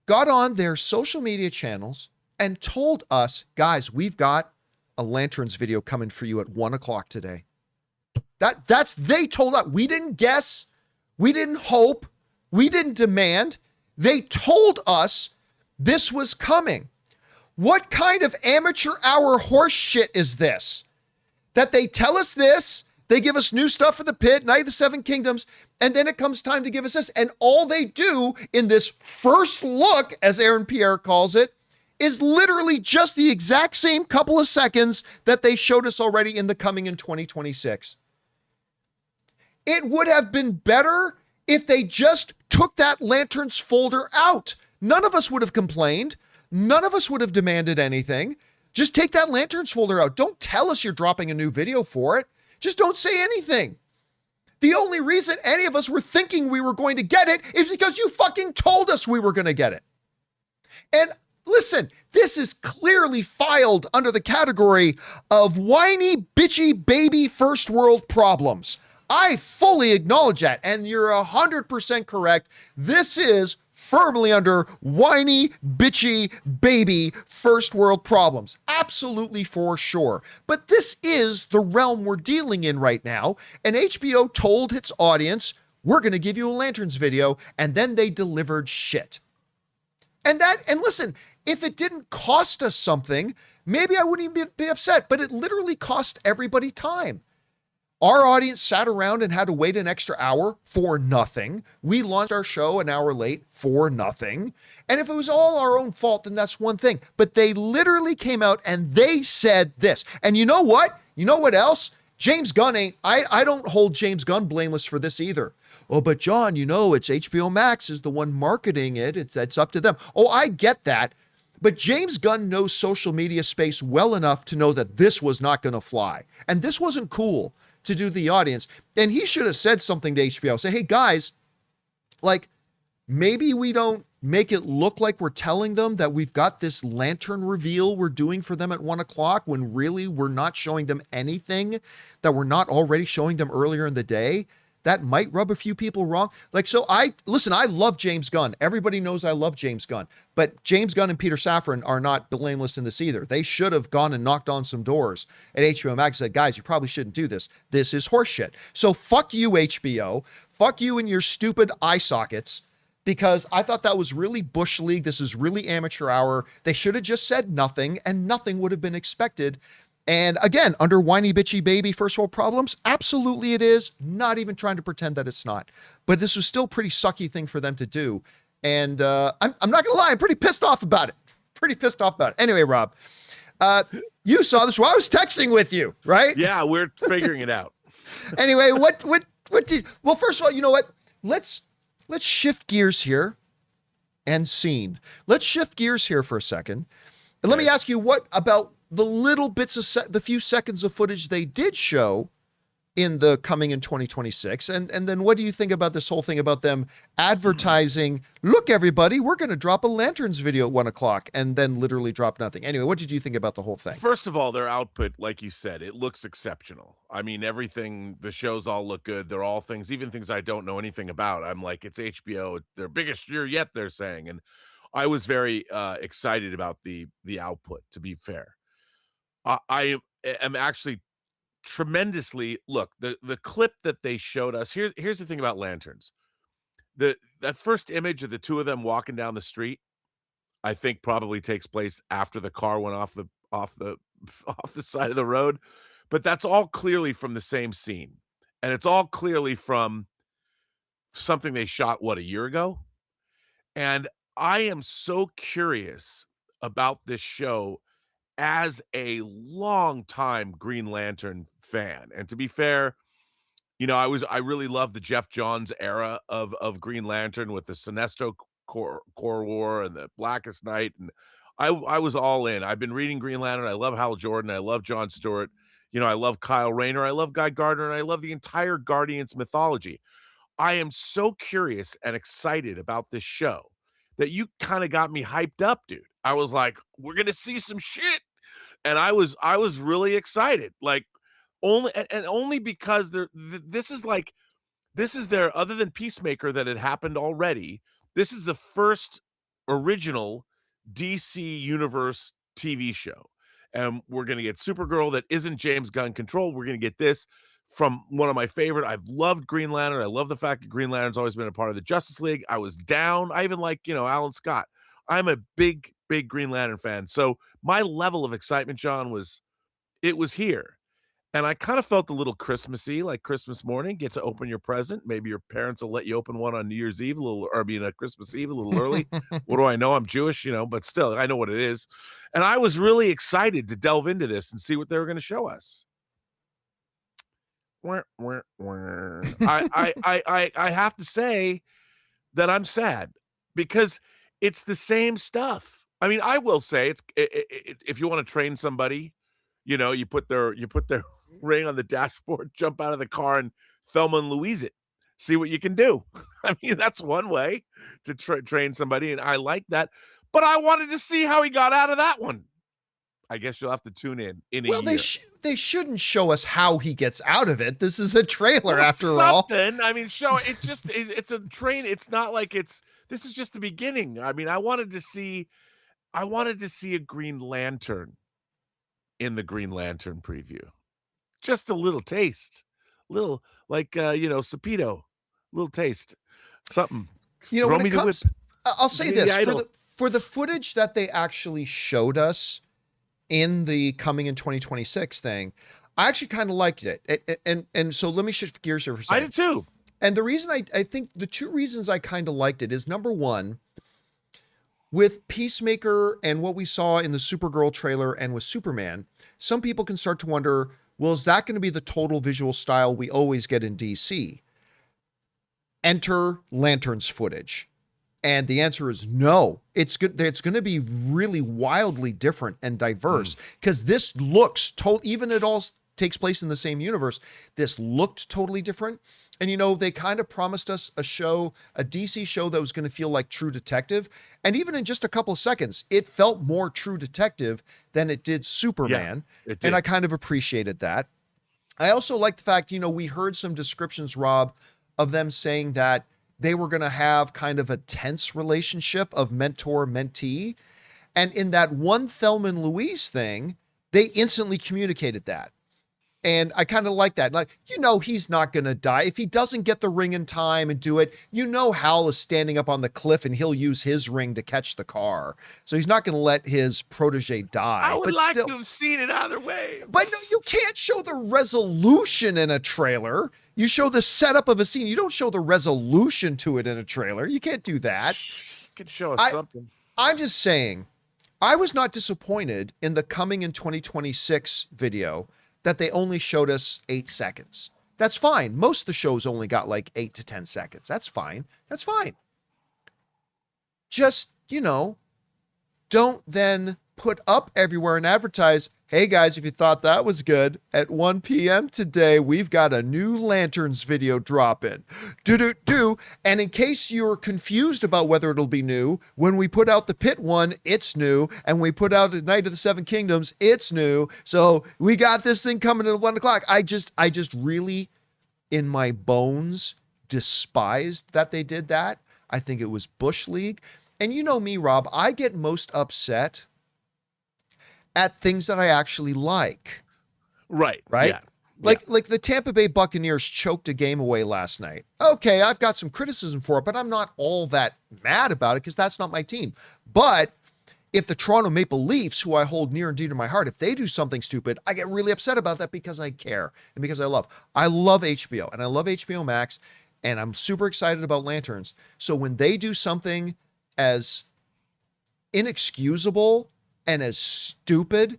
got on their social media channels and told us, guys, we've got a Lanterns video coming for you at 1 o'clock today. They told us. We didn't guess. We didn't hope. We didn't demand. They told us this was coming. What kind of amateur hour horse shit is this? That they tell us this, they give us new stuff for the Pit, Night of the Seven Kingdoms, and then it comes time to give us this. And all they do in this first look, as Aaron Pierre calls it, is literally just the exact same couple of seconds that they showed us already in the coming in 2026. It would have been better if they just took that Lanterns folder out. None of us would have complained. None of us would have demanded anything. Just take that Lanterns folder out. Don't tell us you're dropping a new video for it. Just don't say anything. The only reason any of us were thinking we were going to get it is because you fucking told us we were going to get it. And listen, this is clearly filed under the category of whiny, bitchy, baby first world problems. I fully acknowledge that, and you're 100% correct. This is firmly under whiny, bitchy, baby first world problems. Absolutely for sure. But this is the realm we're dealing in right now, and HBO told its audience, we're going to give you a Lanterns video, and then they delivered shit. And listen, if it didn't cost us something, maybe I wouldn't even be upset, but it literally cost everybody time. Our audience sat around and had to wait an extra hour for nothing. We launched our show an hour late for nothing. And if it was all our own fault, then that's one thing. But they literally came out and they said this. And you know what? You know what else? James Gunn I don't hold James Gunn blameless for this either. Oh, but John, you know, it's HBO Max is the one marketing it. It's up to them. Oh, I get that. But James Gunn knows social media space well enough to know that this was not going to fly. And this wasn't cool to do the audience. And he should have said something to HBO. Say, hey guys, like maybe we don't make it look like we're telling them that we've got this lantern reveal we're doing for them at 1 o'clock when really we're not showing them anything that we're not already showing them earlier in the day. That might rub a few people wrong. I love James Gunn. Everybody knows I love James Gunn, but James Gunn and Peter Safran are not blameless in this either. They should have gone and knocked on some doors at HBO Max and said, guys, you probably shouldn't do this. This is horseshit. So fuck you, HBO. Fuck you and your stupid eye sockets, because I thought that was really Bush League. This is really amateur hour. They should have just said nothing and nothing would have been expected. And again, under whiny, bitchy, baby, first world problems, absolutely it is. Not even trying to pretend that it's not. But this was still a pretty sucky thing for them to do. And I'm not going to lie, I'm pretty pissed off about it. Anyway, Rob, you saw this while I was texting with you, right? Yeah, we're figuring it out. Anyway, well, first of all, you know what? Let's shift gears here and scene. Let's shift gears here for a second. And let me ask you, what about the little bits of the few seconds of footage they did show in the coming in 2026? And then what do you think about this whole thing about them advertising, look, everybody, we're going to drop a Lanterns video at 1 o'clock, and then literally drop nothing? Anyway, what did you think about the whole thing? First of all, their output, like you said, it looks exceptional. I mean, everything, the shows all look good. They're all things, even things I don't know anything about. I'm like, it's HBO, their biggest year yet, they're saying. And I was very excited about the output, to be fair. I am actually tremendously, look, the clip that they showed us, here's the thing about Lanterns. That first image of the two of them walking down the street, I think probably takes place after the car went off the off the side of the road, but that's all clearly from the same scene, and it's all clearly from something they shot, what, a year ago? And I am so curious about this show as a longtime Green Lantern fan, and to be fair, I really love the Jeff Johns era of Green Lantern with the Sinestro Corps War and the Blackest Night, and I was all in. I've been reading Green Lantern. I love Hal Jordan. I love John Stewart. I love Kyle Rayner. I love Guy Gardner, and I love the entire Guardians mythology. I am so curious and excited about this show that you kind of got me hyped up, dude. I was like, we're gonna see some shit. And I was really excited. Like only because this is their, other than Peacemaker that had happened already, this is the first original DC Universe TV show. And we're going to get Supergirl that isn't James Gunn controlled. We're going to get this from one of my favorite. I've loved Green Lantern. I love the fact that Green Lantern's always been a part of the Justice League. I was down. I even like, Alan Scott. I'm a big, big Green Lantern fan. So my level of excitement, John, was here. And I kind of felt a little Christmassy, like Christmas morning, get to open your present. Maybe your parents will let you open one on New Year's Eve, Christmas Eve, a little early. What do I know? I'm Jewish, but still, I know what it is. And I was really excited to delve into this and see what they were going to show us. I have to say that I'm sad because it's the same stuff. I mean, I will say if you want to train somebody, you put their ring on the dashboard, jump out of the car, and Thelma and Louise it. See what you can do. I mean, that's one way to train somebody, and I like that. But I wanted to see how he got out of that one. I guess you'll have to tune in a year. Well, they shouldn't show us how he gets out of it. This is a trailer, after all. I mean, it's a train. It's not like this is just the beginning. I mean, I wanted to see a Green Lantern in the Green Lantern preview. Just a little taste, little like Sapito, little taste, something. Throw me the whip. I'll say this for the footage that they actually showed us in the coming in 2026 thing, I actually kind of liked it. And so let me shift gears here for a second. I did too. And the reason I think the two reasons I kind of liked it is, number one, with Peacemaker and what we saw in the Supergirl trailer and with Superman, some people can start to wonder, well, is that going to be the total visual style we always get in DC? Enter Lanterns footage. And the answer is no. It's good. It's going to be really wildly different and diverse because this looks even it all takes place in the same universe. This looked totally different. And, they kind of promised us a DC show that was going to feel like True Detective. And even in just a couple of seconds, it felt more True Detective than it did Superman. Yeah, it did. And I kind of appreciated that. I also like the fact, we heard some descriptions, Rob, of them saying that they were going to have kind of a tense relationship of mentor-mentee. And in that one Thelma and Louise thing, they instantly communicated that. And I kind of like that. Like, he's not going to die. If he doesn't get the ring in time and do it, Hal is standing up on the cliff and he'll use his ring to catch the car. So he's not going to let his protege die. I would like to have seen it either way. But no, you can't show the resolution in a trailer. You show the setup of a scene. You don't show the resolution to it in a trailer. You can't do that. You can show us something. I'm just saying, I was not disappointed in the coming in 2026 video that they only showed us 8 seconds. That's fine. Most of the shows only got like 8 to 10 seconds. That's fine. That's fine. Just, don't then put up everywhere and advertise, hey guys, if you thought that was good, at 1 p.m. today, we've got a new Lanterns video dropping. Do. And in case you're confused about whether it'll be new, when we put out the Pitt one, it's new. And we put out Night of the Seven Kingdoms, it's new. So we got this thing coming at 1 o'clock. I just really, in my bones, despised that they did that. I think it was Bush League. And you know me, Rob, I get most upset at things that I actually like. Right. Yeah. Like the Tampa Bay Buccaneers choked a game away last night. Okay, I've got some criticism for it, but I'm not all that mad about it because that's not my team. But if the Toronto Maple Leafs, who I hold near and dear to my heart, if they do something stupid, I get really upset about that because I care and because I love HBO and I love HBO Max, and I'm super excited about Lanterns. So when they do something as inexcusable and as stupid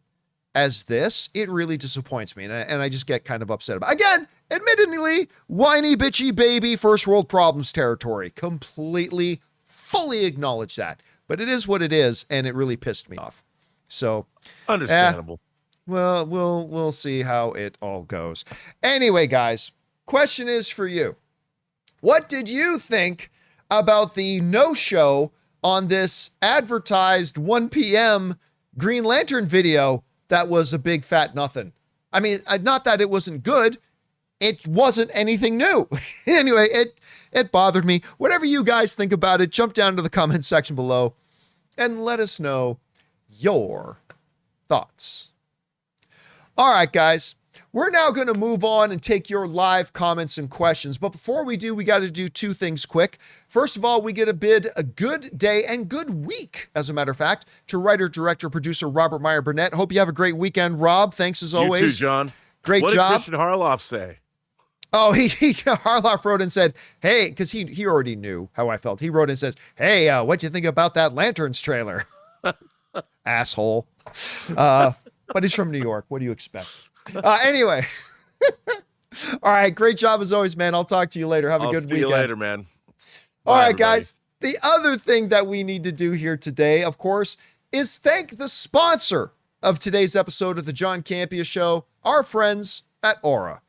as this, it really disappoints me. And I just get kind of upset about it. Again, admittedly, whiny, bitchy, baby, first world problems territory. Completely, fully acknowledge that. But it is what it is, and it really pissed me off. So, understandable. Well, we'll see how it all goes. Anyway, guys, question is for you. What did you think about the no-show on this advertised 1 p.m. Green Lantern video that was a big fat nothing? I mean, not that it wasn't good. It wasn't anything new. Anyway, it bothered me. Whatever you guys think about it, jump down to the comment section below and let us know your thoughts. All right, guys. We're now going to move on and take your live comments and questions. But before we do, we got to do two things quick. First of all, we get to bid a good day and good week, as a matter of fact, to writer, director, producer Robert Meyer Burnett. Hope you have a great weekend, Rob. Thanks as always. You too, John. Great job. What did Christian Harloff say? Oh, Harloff wrote and said, hey, because he already knew how I felt. He wrote and says, hey, what'd you think about that Lanterns trailer? Asshole. But he's from New York. What do you expect? Anyway. All right. Great job as always, man. I'll talk to you later. Have a good weekend. See you later, man. All right, everybody. guys. The other thing that we need to do here today, of course, is thank the sponsor of today's episode of the John Campea Show, our friends at Aura.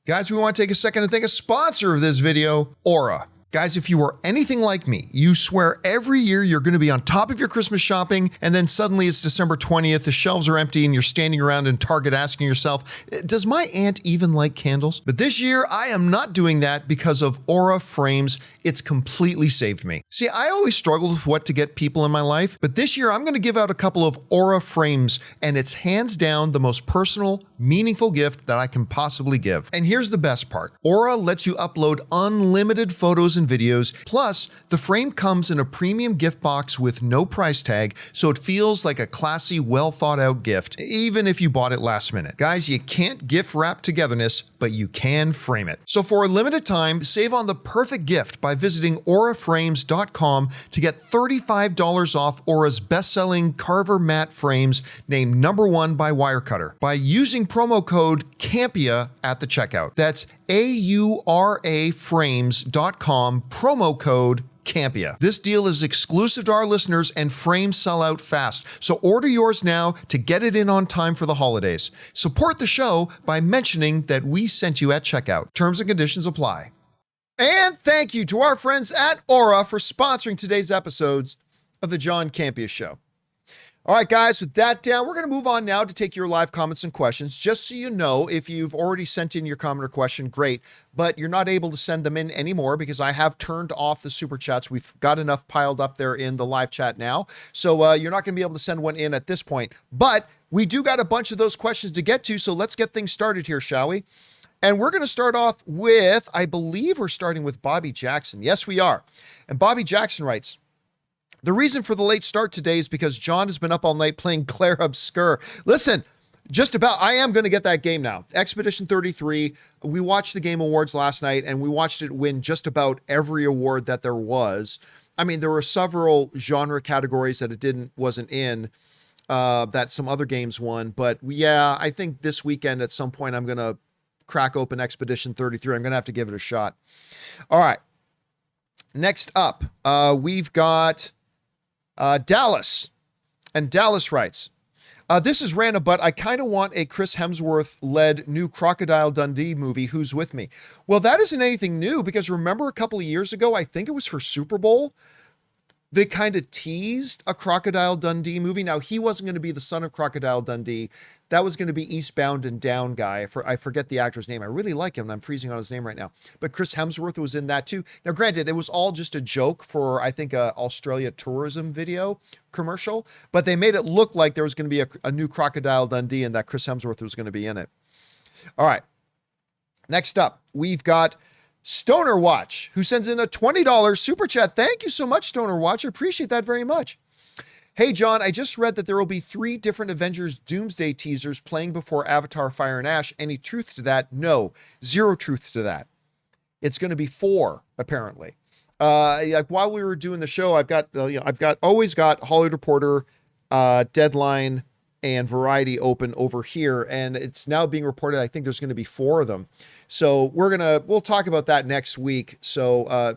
Guys, we want to take a second to thank a sponsor of this video, Aura. Guys, if you are anything like me, you swear every year you're going to be on top of your Christmas shopping, and then suddenly it's December 20th, the shelves are empty, and you're standing around in Target asking yourself, does my aunt even like candles? But this year, I am not doing that because of Aura Frames. It's completely saved me. See, I always struggled with what to get people in my life, but this year I'm going to give out a couple of Aura Frames, and it's hands down the most personal, meaningful gift that I can possibly give. And here's the best part. Aura lets you upload unlimited photos and videos. Plus, the frame comes in a premium gift box with no price tag, so it feels like a classy, well thought out gift, even if you bought it last minute. Guys, you can't gift wrap togetherness, but you can frame it. So for a limited time, save on the perfect gift by visiting auraframes.com to get $35 off Aura's best-selling Carver matte frames named #1 by Wirecutter by using promo code CAMPEA at the checkout. That's auraframes.com, promo code Campea. This deal is exclusive to our listeners and frames sell out fast. So order yours now to get it in on time for the holidays. Support the show by mentioning that we sent you at checkout. Terms and conditions apply. And thank you to our friends at Aura for sponsoring today's episodes of the John Campea Show. All right, guys, with that down, we're going to move on now to take your live comments and questions. Just so you know, if you've already sent in your comment or question, great, but you're not able to send them in anymore because I have turned off the super chats. We've got enough piled up there in the live chat now. So you're not going to be able to send one in at this point, but we do got a bunch of those questions to get to. So let's get things started here, shall we? And we're going to start off with, I believe we're starting with Bobby Jackson. Yes, we are. And Bobby Jackson writes, the reason for the late start today is because John has been up all night playing Claire Obscure. Listen, just about, I am going to get that game now. Expedition 33, we watched the Game Awards last night, and we watched it win just about every award that there was. I mean, there were several genre categories that it wasn't in, that some other games won. But yeah, I think this weekend at some point I'm going to crack open Expedition 33. I'm going to have to give it a shot. All right. Next up, we've got Dallas. And Dallas writes, this is random, but I kind of want a Chris Hemsworth-led new Crocodile Dundee movie. Who's with me? Well, that isn't anything new because remember a couple of years ago, I think it was for Super Bowl, they kind of teased a Crocodile Dundee movie. Now, he wasn't going to be the son of Crocodile Dundee. That was going to be Eastbound and Down guy. I forget the actor's name. I really like him, and I'm freezing on his name right now. But Chris Hemsworth was in that too. Now, granted, it was all just a joke for, I think, a Australia tourism video commercial. But they made it look like there was going to be a new Crocodile Dundee and that Chris Hemsworth was going to be in it. All right. Next up, we've got Stoner Watch, who sends in a $20 super chat. Thank you so much, Stoner Watch. I appreciate that very much. Hey, John, I just read that there will be 3 different Avengers Doomsday teasers playing before Avatar Fire and Ash. Any truth to that? No, zero truth to that. It's going to be 4, apparently. Like while we were doing the show, I've always got Hollywood Reporter, Deadline, and Variety open over here, and it's now being reported. I think there's going to be 4 of them. So we'll talk about that next week. So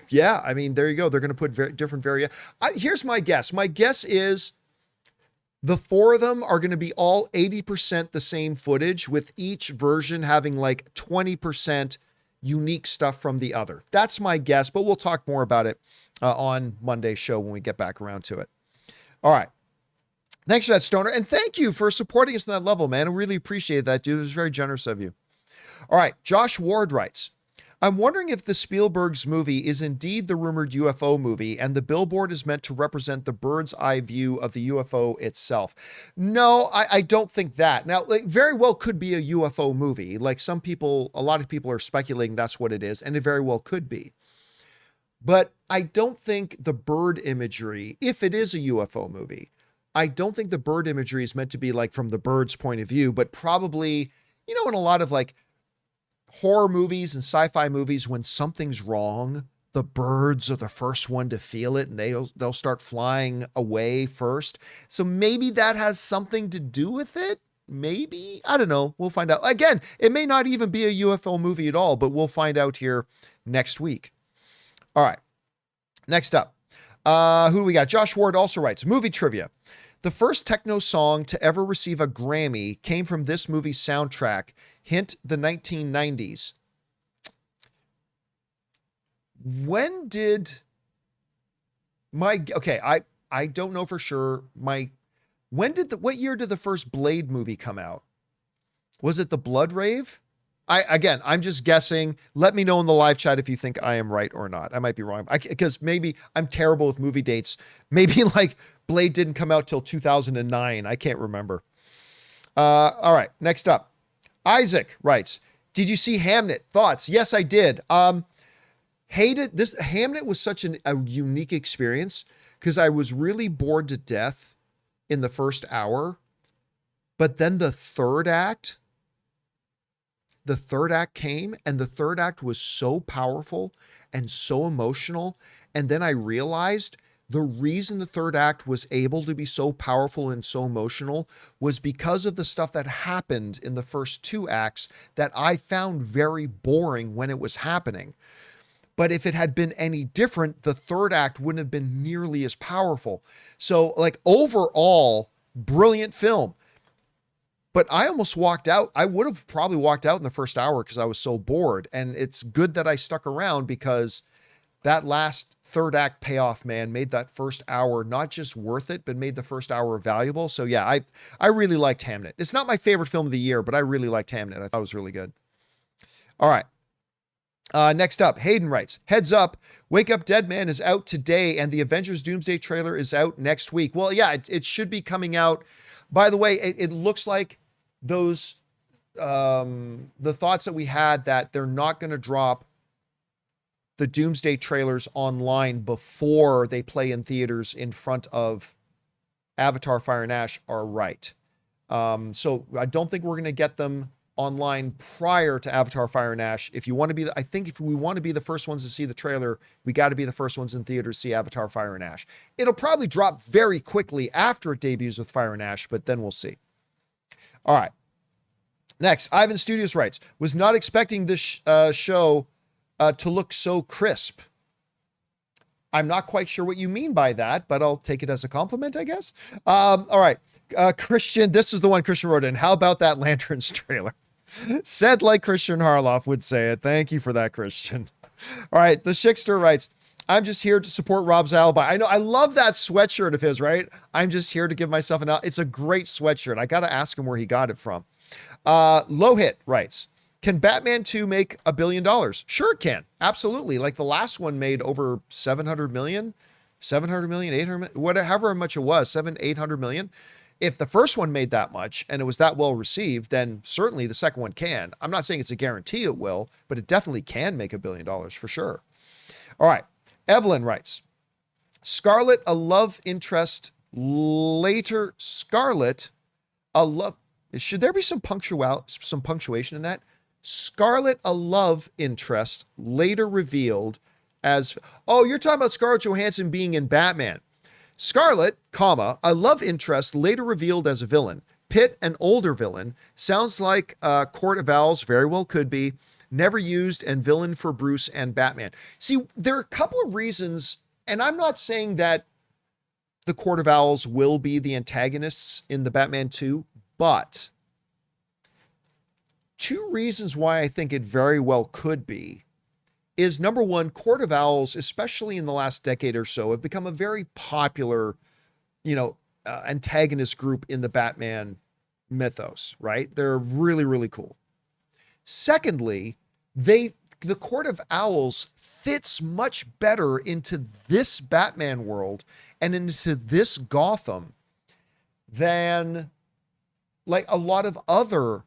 yeah, I mean, there you go. They're going to put different here's my guess. My guess is the 4 of them are going to be all 80% the same footage, with each version having like 20% unique stuff from the other. That's my guess, but we'll talk more about it on Monday's show when we get back around to it. All right. Thanks for that, Stoner. And thank you for supporting us on that level, man. I really appreciate that, dude. It was very generous of you. All right. Josh Ward writes, I'm wondering if the Spielberg's movie is indeed the rumored UFO movie and the billboard is meant to represent the bird's eye view of the UFO itself. No, I don't think that. Now, like, very well could be a UFO movie. Like a lot of people are speculating that's what it is, and it very well could be. But I don't think the bird imagery, if it is a UFO movie, I don't think the bird imagery is meant to be like from the bird's point of view, but probably, in a lot of like horror movies and sci-fi movies, when something's wrong, the birds are the first one to feel it and they'll start flying away first. So maybe that has something to do with it. Maybe, I don't know. We'll find out. Again, it may not even be a UFO movie at all, but we'll find out here next week. All right. Next up. Who do we got? Josh Ward also writes, movie trivia. The first techno song to ever receive a Grammy came from this movie's soundtrack. Hint, the 1990s. When did I don't know for sure. What year did the first Blade movie come out? Was it the Blood Rave? I'm just guessing. Let me know in the live chat if you think I am right or not. I might be wrong. Because maybe I'm terrible with movie dates. Maybe like Blade didn't come out till 2009. I can't remember. All right. Next up. Isaac writes, did you see Hamnet? Thoughts? Yes, I did. Hated this. Hamnet was such a unique experience because I was really bored to death in the first hour. But then the third act came, and the third act was so powerful and so emotional. And then I realized the reason the third act was able to be so powerful and so emotional was because of the stuff that happened in the first 2 acts that I found very boring when it was happening. But if it had been any different, the third act wouldn't have been nearly as powerful. So like overall, brilliant film. But I almost walked out. I would have probably walked out in the first hour because I was so bored. And it's good that I stuck around because that last third act payoff, man, made that first hour not just worth it, but made the first hour valuable. So yeah, I really liked Hamnet. It's not my favorite film of the year, but I really liked Hamnet. I thought it was really good. All right. Next up, Hayden writes, heads up, Wake Up Dead Man is out today and the Avengers Doomsday trailer is out next week. Well, yeah, it should be coming out. By the way, it looks like those, the thoughts that we had that they're not going to drop the Doomsday trailers online before they play in theaters in front of Avatar Fire and Ash are right. So I don't think we're going to get them online prior to Avatar Fire and Ash. If you want to be, I think if we want to be the first ones to see the trailer, we got to be the first ones in theaters to see Avatar Fire and Ash. It'll probably drop very quickly after it debuts with Fire and Ash, but then we'll see. All right. Next, Ivan Studios writes, was not expecting this show to look so crisp. I'm not quite sure what you mean by that, but I'll take it as a compliment, I guess. All right. Christian, this is the one Christian wrote in. How about that Lanterns trailer? Said like Christian Harloff would say it. Thank you for that, Christian. All right. The Schickster writes, I'm just here to support Rob's alibi. I know. I love that sweatshirt of his, right? I'm just here to give myself an out. It's a great sweatshirt. I got to ask him where he got it from. Lohit writes, can Batman 2 make $1 billion? Sure it can. Absolutely. Like the last one made over 700 million, 800 million, whatever, however much it was, 800 million. If the first one made that much and it was that well received, then certainly the second one can. I'm not saying it's a guarantee it will, but it definitely can make $1 billion for sure. All right. Evelyn writes, Scarlet, a love interest Later, Scarlet, a love. Should there be some punctuation in that? Scarlet, a love interest, later revealed as. Oh, you're talking about Scarlett Johansson being in Batman. Scarlet, comma, a love interest, later revealed as a villain. Pitt, an older villain. Sounds like Court of Owls, very well could be. Never used and villain for Bruce and Batman. See, there are a couple of reasons, and I'm not saying that the Court of Owls will be the antagonists in the Batman 2, but two reasons why I think it very well could be is, number one, Court of Owls, especially in the last decade or so, have become a very popular, antagonist group in the Batman mythos, right? They're really, really cool. Secondly, the Court of Owls fits much better into this Batman world and into this Gotham than like a lot of other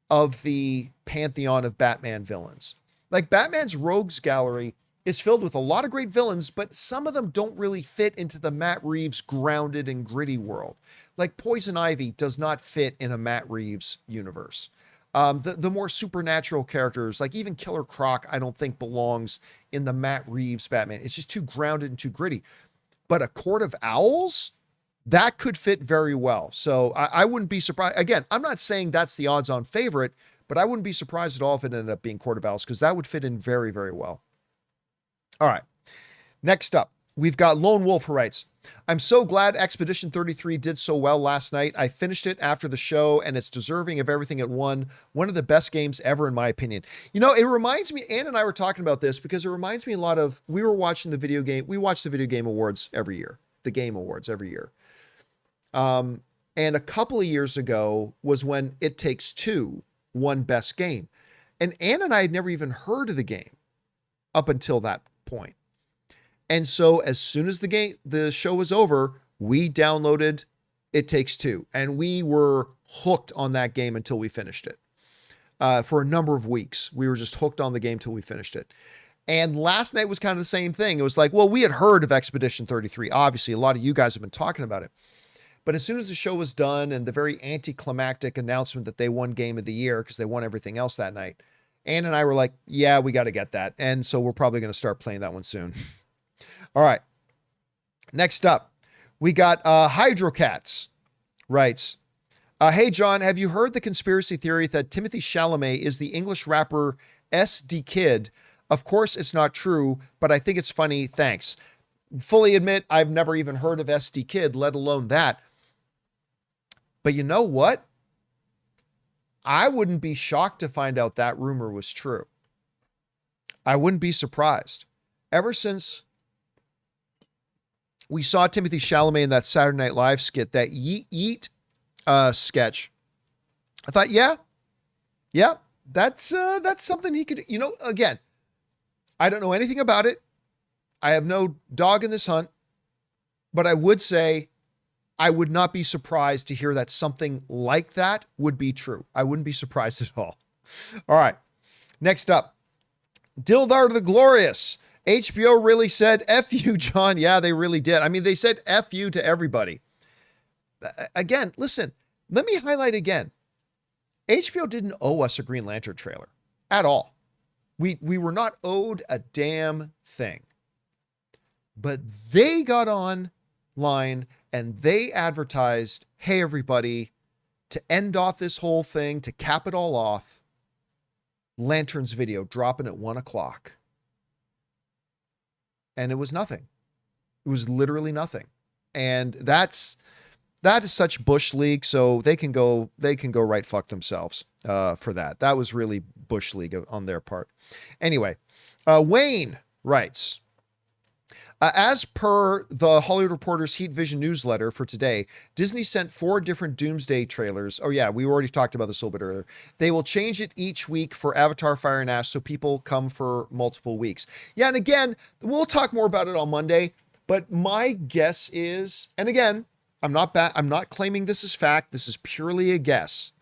of the pantheon of Batman villains. Like Batman's rogues gallery is filled with a lot of great villains, but some of them don't really fit into the Matt Reeves grounded and gritty world. Like Poison Ivy does not fit in a Matt Reeves universe. The more supernatural characters, like even Killer Croc, I don't think belongs in the Matt Reeves Batman. It's just too grounded and too gritty. But a Court of Owls, that could fit very well. So I wouldn't be surprised. Again, I'm not saying that's the odds-on favorite, but I wouldn't be surprised at all if it ended up being Court of Owls, because that would fit in very, very well. All right. Next up, we've got Lone Wolf, who writes, I'm so glad Expedition 33 did so well last night. I finished it after the show, and it's deserving of everything it won. One of the best games ever, in my opinion. It reminds me, Ann and I were talking about this because it reminds me a lot of, we watch the Video Game Awards every year, the Game Awards every year. And a couple of years ago was when It Takes Two won Best Game. And Ann and I had never even heard of the game up until that point. And so as soon as the show was over, we downloaded It Takes Two, and we were hooked on that game until we finished it. For a number of weeks, we were just hooked on the game till we finished it. And last night was kind of the same thing. It was like, well, we had heard of Expedition 33. Obviously, a lot of you guys have been talking about it. But as soon as the show was done and the very anticlimactic announcement that they won Game of the Year because they won everything else that night, Ann and I were like, yeah, we got to get that. And so we're probably going to start playing that one soon. All right. Next up, we got Hydrocats writes, hey, John, have you heard the conspiracy theory that Timothy Chalamet is the English rapper SD Kid? Of course, it's not true, but I think it's funny. Thanks. Fully admit, I've never even heard of SD Kid, let alone that. But you know what? I wouldn't be shocked to find out that rumor was true. I wouldn't be surprised. Ever since we saw Timothy Chalamet in that Saturday Night Live skit, that Yeet Yeet sketch, I thought, yeah, that's something he could, again, I don't know anything about it. I have no dog in this hunt, but I would say I would not be surprised to hear that something like that would be true. I wouldn't be surprised at all. All right. Next up, Dildar the Glorious. HBO really said F you, John. Yeah, they really did. I mean, they said F you to everybody. Again, listen, let me highlight again. HBO didn't owe us a Green Lantern trailer at all. We were not owed a damn thing. But they got online and they advertised, hey, everybody, to end off this whole thing, to cap it all off, Lanterns video dropping at 1:00. And it was nothing. It was literally nothing. And that is such Bush League, so they can go right fuck themselves for that. That was really Bush League on their part. Anyway, Wayne writes, as per the Hollywood Reporter's Heat Vision newsletter for today, Disney sent 4 different Doomsday trailers. Oh yeah, we already talked about this a little bit earlier. They will change it each week for Avatar Fire and Ash, so people come for multiple weeks. Yeah, and again, we'll talk more about it on Monday, but my guess is, and again, I'm not claiming this is fact, this is purely a guess.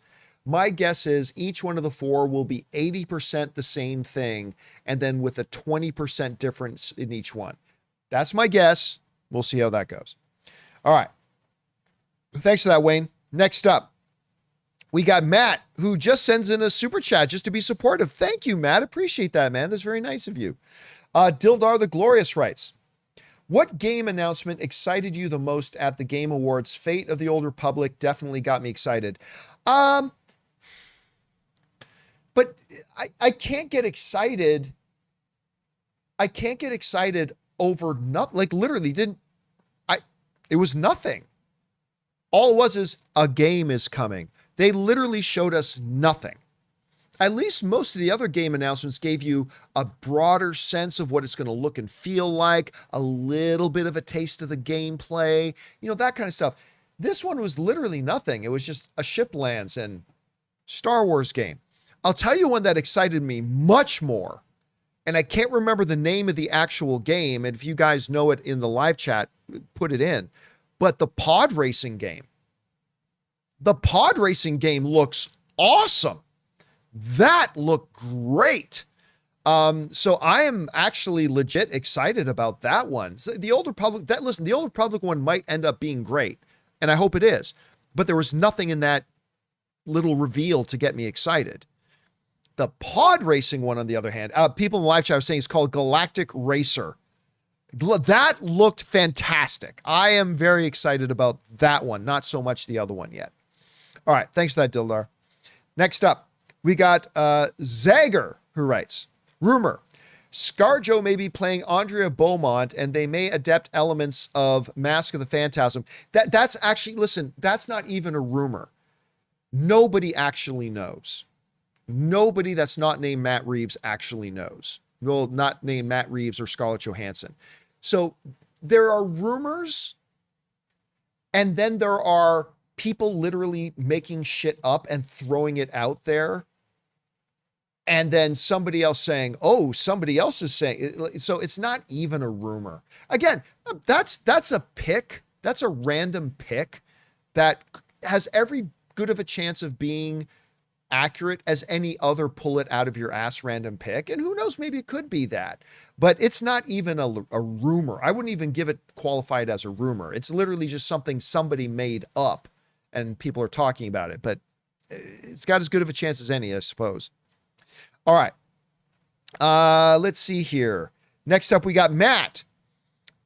My guess is each one of the 4 will be 80% the same thing, and then with a 20% difference in each one. That's my guess. We'll see how that goes. All right. Thanks for that, Wayne. Next up, we got Matt, who just sends in a super chat just to be supportive. Thank you, Matt. Appreciate that, man. That's very nice of you. Dildar the Glorious writes, what game announcement excited you the most at the Game Awards? Fate of the Old Republic definitely got me excited. But I can't get excited. I can't get excited over nothing. Like literally it was nothing. All it was is a game is coming. They literally showed us nothing. At least most of the other game announcements gave you a broader sense of what it's going to look and feel like, a little bit of a taste of the gameplay, that kind of stuff. This one was literally nothing. It was just a ship lands and Star Wars game. I'll tell you one that excited me much more, and I can't remember the name of the actual game, and if you guys know it in the live chat, put it in, but the pod racing game. The pod racing game looks awesome. That looked great. So I am actually legit excited about that one. So the Old Republic, the Old Republic one might end up being great, and I hope it is, but there was nothing in that little reveal to get me excited. The pod racing one, on the other hand, people in the live chat are saying it's called Galactic Racer. That looked fantastic. I am very excited about that one, not so much the other one yet. All right, thanks for that, Dildar. Next up, we got Zager, who writes, rumor, ScarJo may be playing Andrea Beaumont, and they may adapt elements of Mask of the Phantasm. That's actually, listen, that's not even a rumor. Nobody actually knows. Nobody that's not named Matt Reeves actually knows. Well, not named Matt Reeves or Scarlett Johansson. So there are rumors, and then there are people literally making shit up and throwing it out there. And then somebody else saying, oh, somebody else is saying, so it's not even a rumor. Again, that's a pick. That's a random pick that has every good of a chance of being accurate as any other pull it out of your ass random pick. And who knows, maybe it could be that, but it's not even a rumor. I wouldn't even give it qualified as a rumor. It's literally just something somebody made up and people are talking about it, but it's got as good of a chance as any, I suppose. All right. Let's see here. Next up, we got Matt,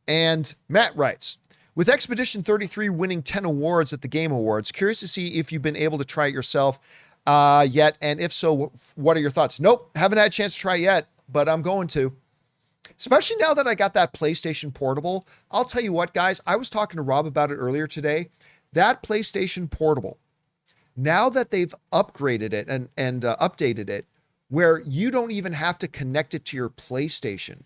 and Matt writes, with Expedition 33 winning 10 awards at the Game Awards, curious to see if you've been able to try it yourself yet, and if so, what are your thoughts? Nope, haven't had a chance to try yet, but I'm going to. Especially now that I got that PlayStation Portable. I'll tell you what, guys, I was talking to Rob about it earlier today. That PlayStation Portable, now that they've upgraded it and updated it, where you don't even have to connect it to your PlayStation.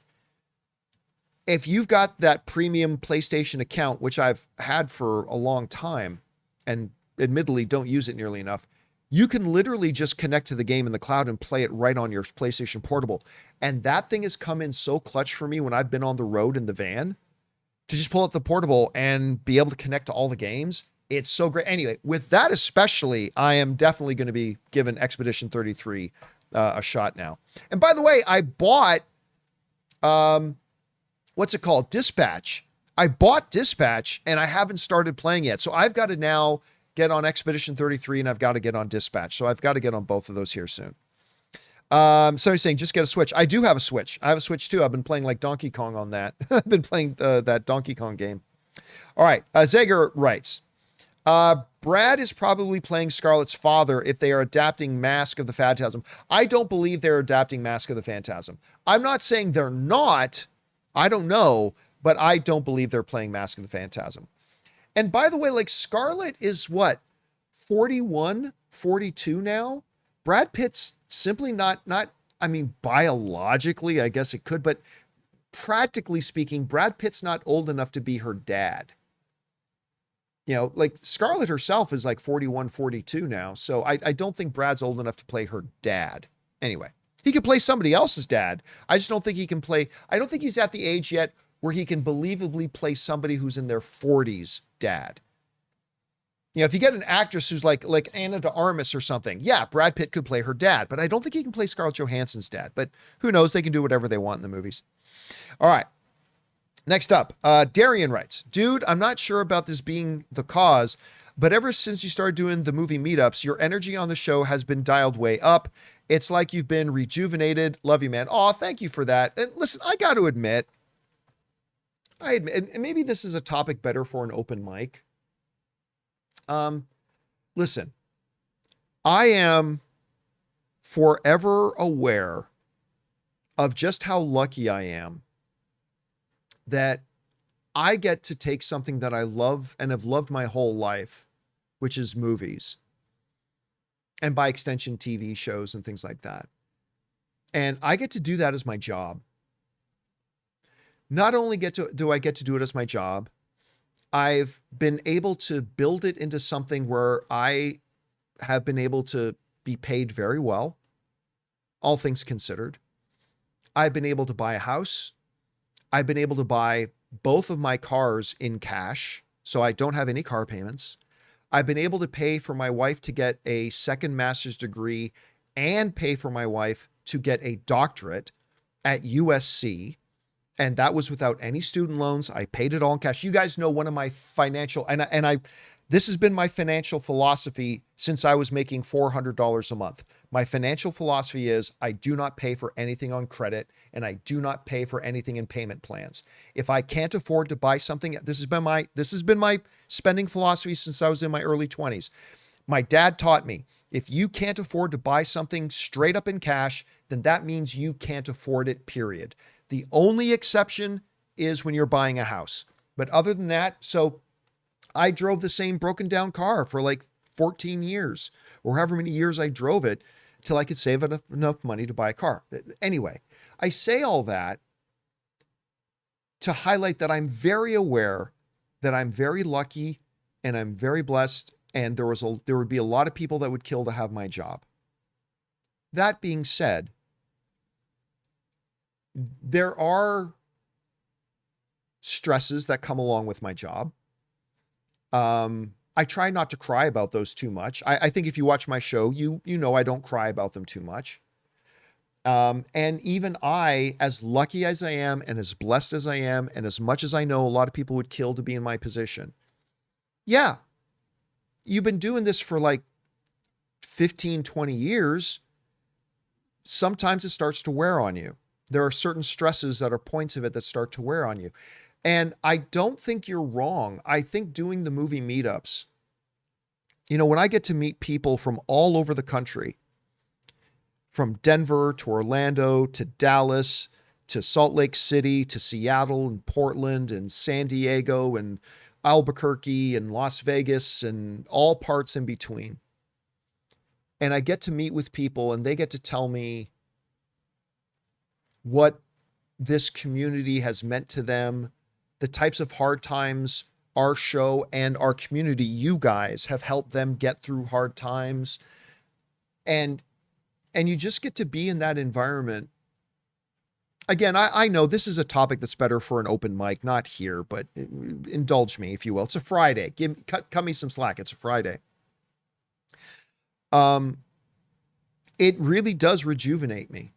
If you've got that premium PlayStation account, which I've had for a long time, and admittedly don't use it nearly enough, you can literally just connect to the game in the cloud and play it right on your PlayStation Portable. And that thing has come in so clutch for me when I've been on the road in the van to just pull up the Portable and be able to connect to all the games. It's so great. Anyway, with that especially, I am definitely going to be giving Expedition 33 a shot now. And by the way, I bought, what's it called? Dispatch. I bought Dispatch and I haven't started playing yet. So I've got to now get on Expedition 33 and I've got to get on Dispatch. So I've got to get on both of those here soon. Somebody's saying, just get a Switch. I do have a Switch. I have a Switch too. I've been playing like Donkey Kong on that. I've been playing that Donkey Kong game. All right. Zager writes, Brad is probably playing Scarlett's father if they are adapting Mask of the Phantasm. I don't believe they're adapting Mask of the Phantasm. I'm not saying they're not. I don't know, but I don't believe they're playing Mask of the Phantasm. And by the way, like Scarlett is what, 41, 42 now? Brad Pitt's simply not, I mean, biologically, I guess it could, but practically speaking, Brad Pitt's not old enough to be her dad. You know, like Scarlett herself is like 41, 42 now. So I don't think Brad's old enough to play her dad. Anyway, he could play somebody else's dad. I just don't think he can play. I don't think he's at the age yet where he can believably play somebody who's in their 40s dad. You know, if you get an actress who's like Anna de Armas or something, yeah, Brad Pitt could play her dad, but I don't think he can play Scarlett Johansson's dad. But who knows? They can do whatever they want in the movies. All right. Next up, Darian writes, dude, I'm not sure about this being the cause, but ever since you started doing the movie meetups, your energy on the show has been dialed way up. It's like you've been rejuvenated. Love you, man. Oh, thank you for that. And listen, I got to admit, and maybe this is a topic better for an open mic. Listen, I am forever aware of just how lucky I am that I get to take something that I love and have loved my whole life, which is movies, and by extension, TV shows and things like that. And I get to do that as my job. Not only do I get to do it as my job, I've been able to build it into something where I have been able to be paid very well, all things considered. I've been able to buy a house. I've been able to buy both of my cars in cash, so I don't have any car payments. I've been able to pay for my wife to get a second master's degree and pay for my wife to get a doctorate at USC. And that was without any student loans. I paid it all in cash. You guys know one of my financial, this has been my financial philosophy since I was making $400 a month. My financial philosophy is I do not pay for anything on credit, and I do not pay for anything in payment plans. If I can't afford to buy something, this has been my spending philosophy since I was in my early 20s. My dad taught me, if you can't afford to buy something straight up in cash, then that means you can't afford it, period. The only exception is when you're buying a house. But other than that, so I drove the same broken down car for like 14 years or however many years I drove it till I could save enough money to buy a car. Anyway, I say all that to highlight that I'm very aware that I'm very lucky and I'm very blessed, and there would be a lot of people that would kill to have my job. That being said, there are stresses that come along with my job. I try not to cry about those too much. I think if you watch my show, you know I don't cry about them too much. And even I, as lucky as I am and as blessed as I am, and as much as I know a lot of people would kill to be in my position. Yeah, you've been doing this for like 15, 20 years. Sometimes it starts to wear on you. There are certain stresses that are points of it that start to wear on you. And I don't think you're wrong. I think doing the movie meetups, when I get to meet people from all over the country, from Denver to Orlando to Dallas to Salt Lake City to Seattle and Portland and San Diego and Albuquerque and Las Vegas and all parts in between. And I get to meet with people and they get to tell me what this community has meant to them, the types of hard times our show and our community, you guys, have helped them get through hard times. And you just get to be in that environment. Again, I know this is a topic that's better for an open mic, not here, but indulge me, if you will. It's a Friday. Cut me some slack. It's a Friday. It really does rejuvenate me.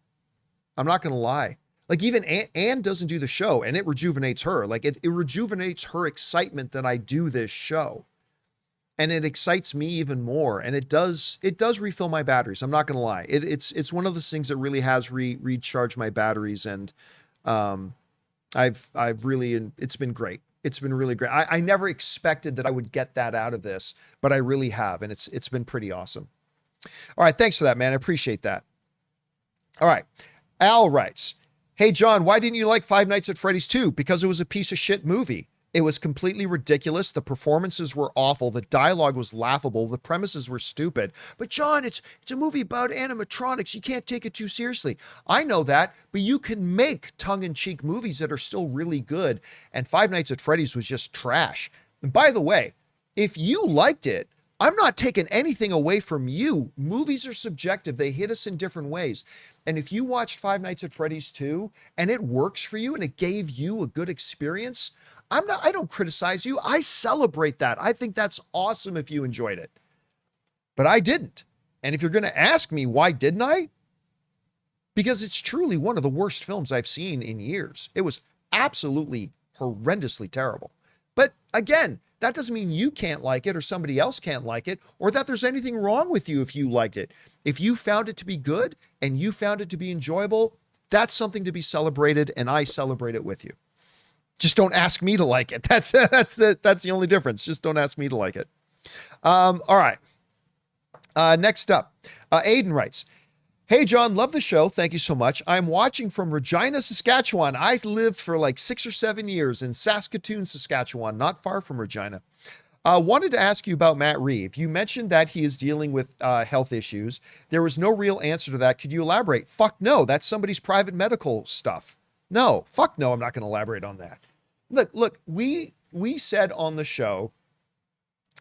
I'm not going to lie. Like even Anne doesn't do the show and it rejuvenates her. Like it rejuvenates her excitement that I do this show. And it excites me even more. And it does refill my batteries. I'm not going to lie. It's one of those things that really has recharged my batteries. And I've really, it's been great. It's been really great. I never expected that I would get that out of this, but I really have. And it's been pretty awesome. All right. Thanks for that, man. I appreciate that. All right. Al writes, hey, John, why didn't you like Five Nights at Freddy's 2? Because it was a piece of shit movie. It was completely ridiculous. The performances were awful. The dialogue was laughable. The premises were stupid. But John, it's a movie about animatronics. You can't take it too seriously. I know that, but you can make tongue-in-cheek movies that are still really good. And Five Nights at Freddy's was just trash. And by the way, if you liked it, I'm not taking anything away from you. Movies are subjective. They hit us in different ways. And if you watched Five Nights at Freddy's 2 and it works for you and it gave you a good experience, I don't criticize you. I celebrate that. I think that's awesome if you enjoyed it. But I didn't. And if you're going to ask me why didn't I? Because it's truly one of the worst films I've seen in years. It was absolutely horrendously terrible. But again, that doesn't mean you can't like it or somebody else can't like it, or that there's anything wrong with you if you liked it. If you found it to be good and you found it to be enjoyable, that's something to be celebrated, and I celebrate it with you. Just don't ask me to like it. That's the only difference. Just don't ask me to like it. All right. Next up, Aiden writes, "Hey, John, love the show. Thank you so much. I'm watching from Regina, Saskatchewan. I lived for like 6 or 7 years in Saskatoon, Saskatchewan, not far from Regina. Wanted to ask you about Matt Reeves. You mentioned that he is dealing with health issues. There was no real answer to that. Could you elaborate?" Fuck no. That's somebody's private medical stuff. No. Fuck no. I'm not going to elaborate on that. Look, we said on the show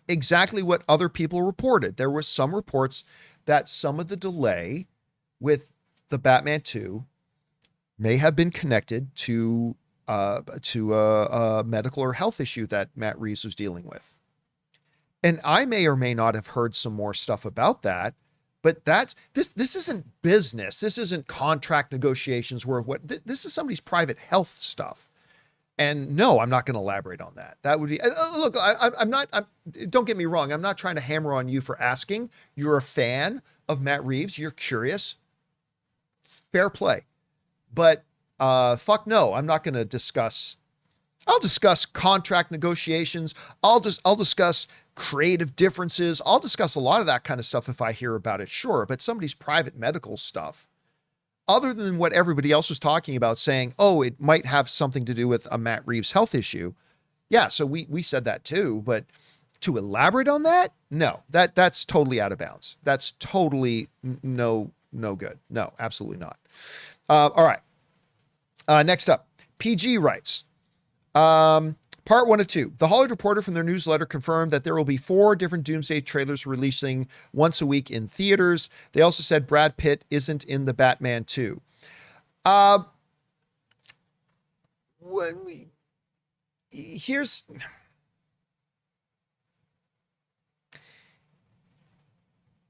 exactly what other people reported. There were some reports that some of the delay with the Batman 2 may have been connected to a medical or health issue that Matt Reeves was dealing with. And I may or may not have heard some more stuff about that, but this isn't business. This isn't contract negotiations this is somebody's private health stuff. And no, I'm not going to elaborate on that. That would be, look, don't get me wrong. I'm not trying to hammer on you for asking. You're a fan of Matt Reeves. You're curious. Fair play. But fuck no, I'm not going to discuss. I'll discuss contract negotiations. I'll discuss creative differences. I'll discuss a lot of that kind of stuff if I hear about it, sure. But somebody's private medical stuff, other than what everybody else was talking about, saying, oh, it might have something to do with a Matt Reeves health issue. Yeah, so we said that too, but to elaborate on that, no, that's totally out of bounds. That's totally no good. No, absolutely not. All right. Next up, PG writes, part 1 of 2. The Hollywood Reporter from their newsletter confirmed that there will be 4 different Doomsday trailers releasing once a week in theaters. They also said Brad Pitt isn't in the Batman 2.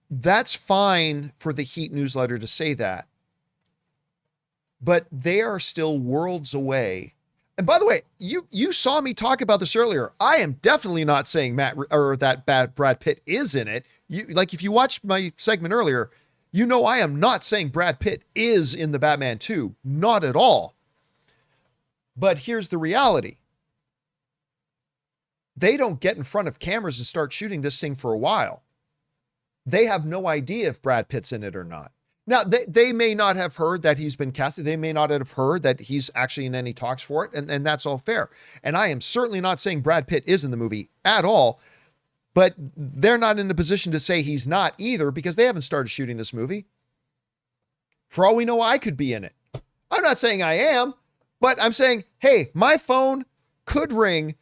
That's fine for the Heat newsletter to say that, but they are still worlds away. And by the way, you saw me talk about this earlier. I am definitely not saying Brad Pitt is in it. If you watched my segment earlier, you know I am not saying Brad Pitt is in the Batman 2. Not at all. But here's the reality. They don't get in front of cameras and start shooting this thing for a while. They have no idea if Brad Pitt's in it or not. Now, they may not have heard that he's been casted. They may not have heard that he's actually in any talks for it, and that's all fair. And I am certainly not saying Brad Pitt is in the movie at all, but they're not in a position to say he's not either because they haven't started shooting this movie. For all we know, I could be in it. I'm not saying I am, but I'm saying, hey, my phone could ring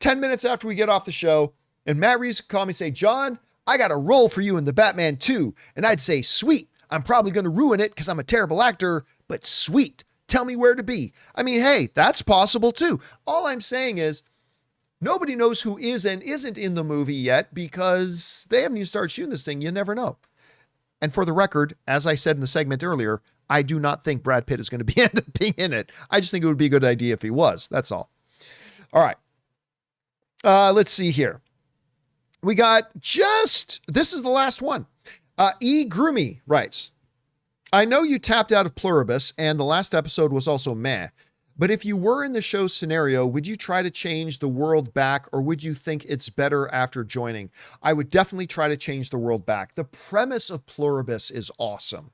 10 minutes after we get off the show, and Matt Reeves could call me and say, John, I got a role for you in the Batman 2. And I'd say, sweet. I'm probably going to ruin it because I'm a terrible actor, but sweet. Tell me where to be. I mean, hey, that's possible too. All I'm saying is nobody knows who is and isn't in the movie yet because they haven't even started shooting this thing. You never know. And for the record, as I said in the segment earlier, I do not think Brad Pitt is going to end up being in it. I just think it would be a good idea if he was. That's all. All right. Let's see here. We got this is the last one. E. Groomy writes, I know you tapped out of Pluribus and the last episode was also meh, but if you were in the show's scenario, would you try to change the world back or would you think it's better after joining? I would definitely try to change the world back. The premise of Pluribus is awesome.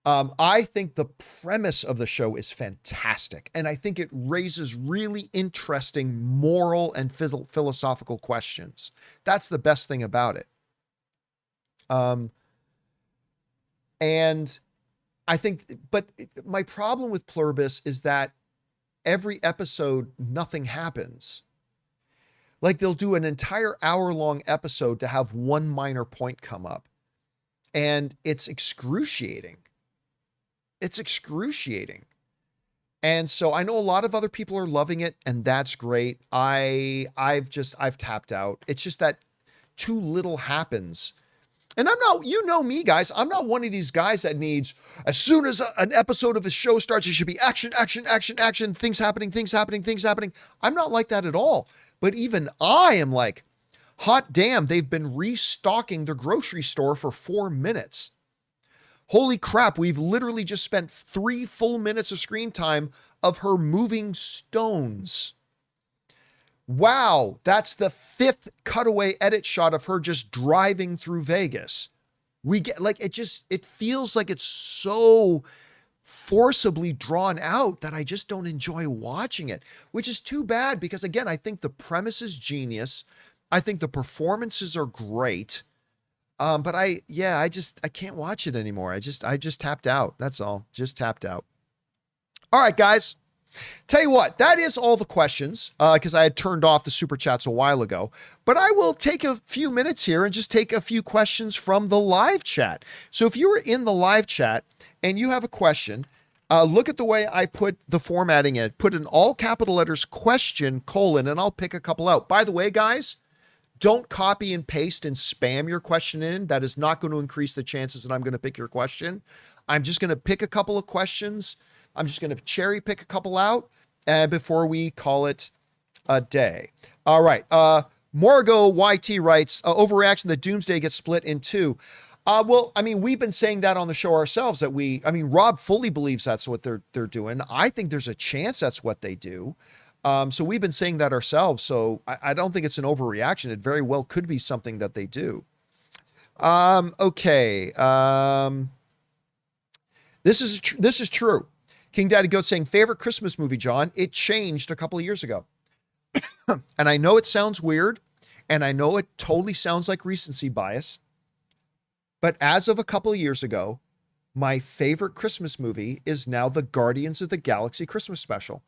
I think the premise of the show is fantastic, and I think it raises really interesting moral and philosophical questions. That's the best thing about it. And I think, but my problem with Pluribus is that every episode, nothing happens. Like they'll do an entire hour-long episode to have one minor point come up, and it's excruciating. It's excruciating. And so I know a lot of other people are loving it, and that's great. I've tapped out. It's just that too little happens. And I'm not, you know me, guys, I'm not one of these guys that needs, as soon as an episode of a show starts, it should be action, action, action, action, things happening, things happening, things happening. I'm not like that at all. But even I am like, hot damn, they've been restocking the grocery store for 4 minutes. Holy crap, we've literally just spent 3 full minutes of screen time of her moving stones. Wow, that's the 5th cutaway edit shot of her just driving through Vegas. We get like, it feels like it's so forcibly drawn out that I just don't enjoy watching it, which is too bad because again, I think the premise is genius. I think the performances are great. But I can't watch it anymore. I just tapped out. That's all. Just tapped out. All right, guys. Tell you what, that is all the questions because I had turned off the super chats a while ago, but I will take a few minutes here and just take a few questions from the live chat. So if you were in the live chat and you have a question, look at the way I put the formatting in it. Put in all capital letters question, : and I'll pick a couple out. By the way, guys, don't copy and paste and spam your question in. That is not going to increase the chances that I'm going to pick your question. I'm just going to pick a couple of questions. I'm just going to cherry pick a couple out before we call it a day. All right. Morgo YT writes, overreaction that Doomsday gets split in 2. Well, I mean, we've been saying that on the show ourselves that Rob fully believes that's what they're doing. I think there's a chance that's what they do. So we've been saying that ourselves. So I don't think it's an overreaction. It very well could be something that they do. Okay. This is true. King Daddy Goat saying, favorite Christmas movie, John. It changed a couple of years ago. And I know it sounds weird. And I know it totally sounds like recency bias. But as of a couple of years ago, my favorite Christmas movie is now the Guardians of the Galaxy Christmas special.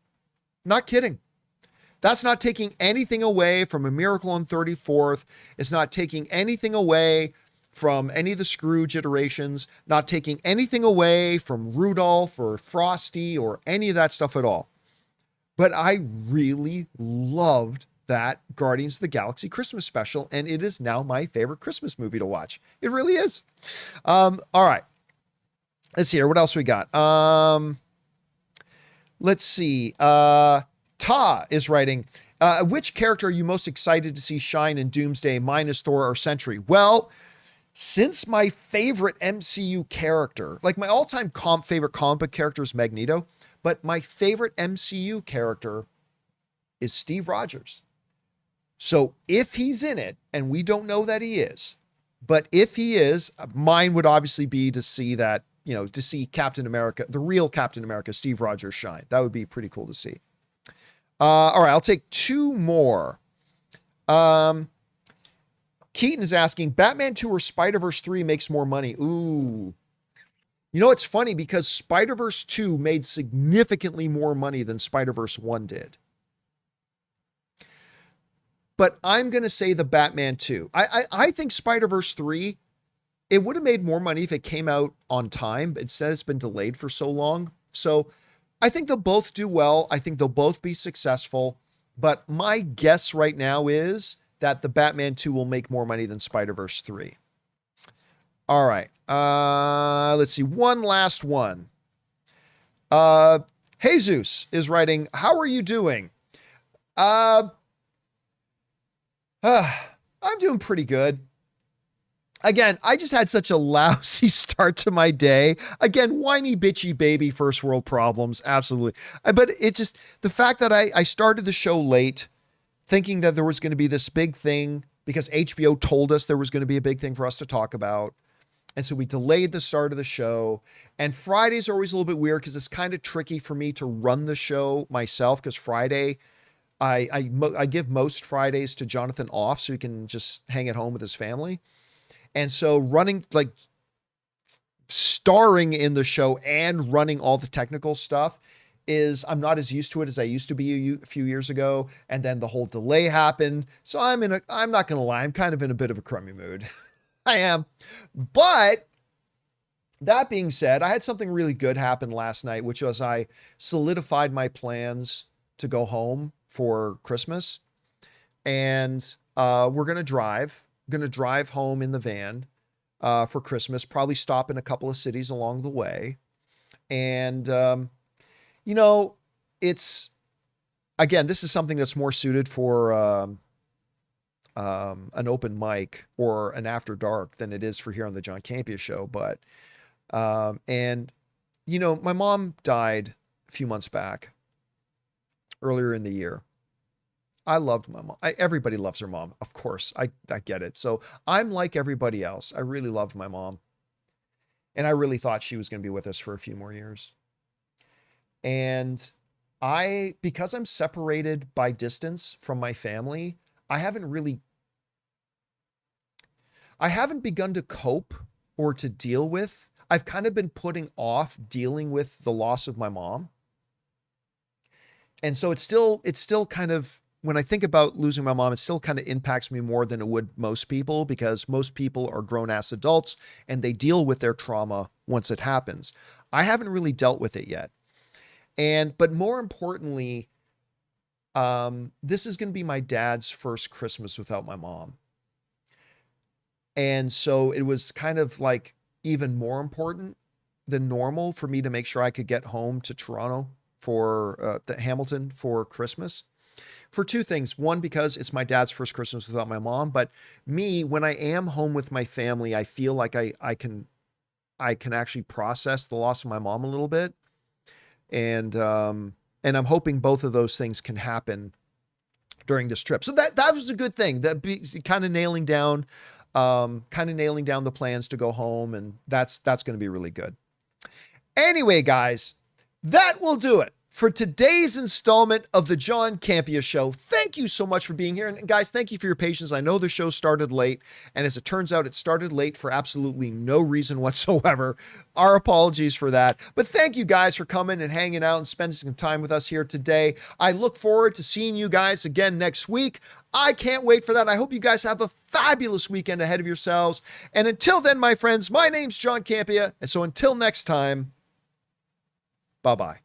Not kidding. That's not taking anything away from A Miracle on 34th. It's not taking anything away from any of the Scrooge iterations, not taking anything away from Rudolph or Frosty or any of that stuff at all. But I really loved that Guardians of the Galaxy Christmas special, and it is now my favorite Christmas movie to watch. It really is. All right. Let's see here. What else we got? Let's see. Ta is writing, which character are you most excited to see shine in Doomsday, minus Thor or Sentry? Well, since my favorite MCU character, like my all-time favorite comic book character is Magneto, but my favorite MCU character is Steve Rogers. So if he's in it, and we don't know that he is, but if he is, mine would obviously be to see that, to see Captain America, the real Captain America, Steve Rogers shine. That would be pretty cool to see. All right, I'll take 2 more. Keaton is asking, Batman 2 or Spider-Verse 3 makes more money? Ooh. It's funny because Spider-Verse 2 made significantly more money than Spider-Verse 1 did. But I'm going to say the Batman 2. I think Spider-Verse 3, it would have made more money if it came out on time. But instead, it's been delayed for so long. So I think they'll both do well. I think they'll both be successful. But my guess right now is that the Batman 2 will make more money than Spider-Verse 3. All right. Let's see. One last one. Jesus is writing, how are you doing? I'm doing pretty good. Again, I just had such a lousy start to my day. Again, whiny, bitchy baby, first world problems. Absolutely. But it just, the fact that I started the show late, thinking that there was going to be this big thing because HBO told us there was going to be a big thing for us to talk about. And so we delayed the start of the show. And Fridays are always a little bit weird because it's kind of tricky for me to run the show myself because Friday, I give most Fridays to Jonathan off so he can just hang at home with his family. And so running, like starring in the show and running all the technical stuff I'm not as used to it as I used to be a few years ago. And then the whole delay happened. So I'm not going to lie. I'm kind of in a bit of a crummy mood. I am. But that being said, I had something really good happen last night, which was I solidified my plans to go home for Christmas. And we're going to drive home in the van. for Christmas, probably stop in a couple of cities along the way. And, you know, it's, again, this is something that's more suited for an open mic or an after dark than it is for here on the John Campea Show. But, and, you know, my mom died a few months back, earlier in the year. I loved my mom. Everybody loves their mom, of course. I get it. So I'm like everybody else. I really loved my mom. And I really thought she was going to be with us for a few more years. And because I'm separated by distance from my family, I haven't begun to cope or to deal with. I've kind of been putting off dealing with the loss of my mom. And so it's still kind of, when I think about losing my mom, it still kind of impacts me more than it would most people, because most people are grown-ass adults and they deal with their trauma once it happens. I haven't really dealt with it yet. But more importantly, this is going to be my dad's first Christmas without my mom. And so it was kind of like even more important than normal for me to make sure I could get home to Toronto for Hamilton for Christmas. For two things. One, because it's my dad's first Christmas without my mom, but me, when I am home with my family, I feel like I can actually process the loss of my mom a little bit. And I'm hoping both of those things can happen during this trip. So that was a good thing. Kind of nailing down the plans to go home, and that's going to be really good. Anyway, guys, that will do it for today's installment of the John Campea Show. Thank you so much for being here. And guys, thank you for your patience. I know the show started late, and as it turns out, it started late for absolutely no reason whatsoever. Our apologies for that. But thank you guys for coming and hanging out and spending some time with us here today. I look forward to seeing you guys again next week. I can't wait for that. I hope you guys have a fabulous weekend ahead of yourselves. And until then, my friends, my name's John Campea. And so until next time, bye-bye.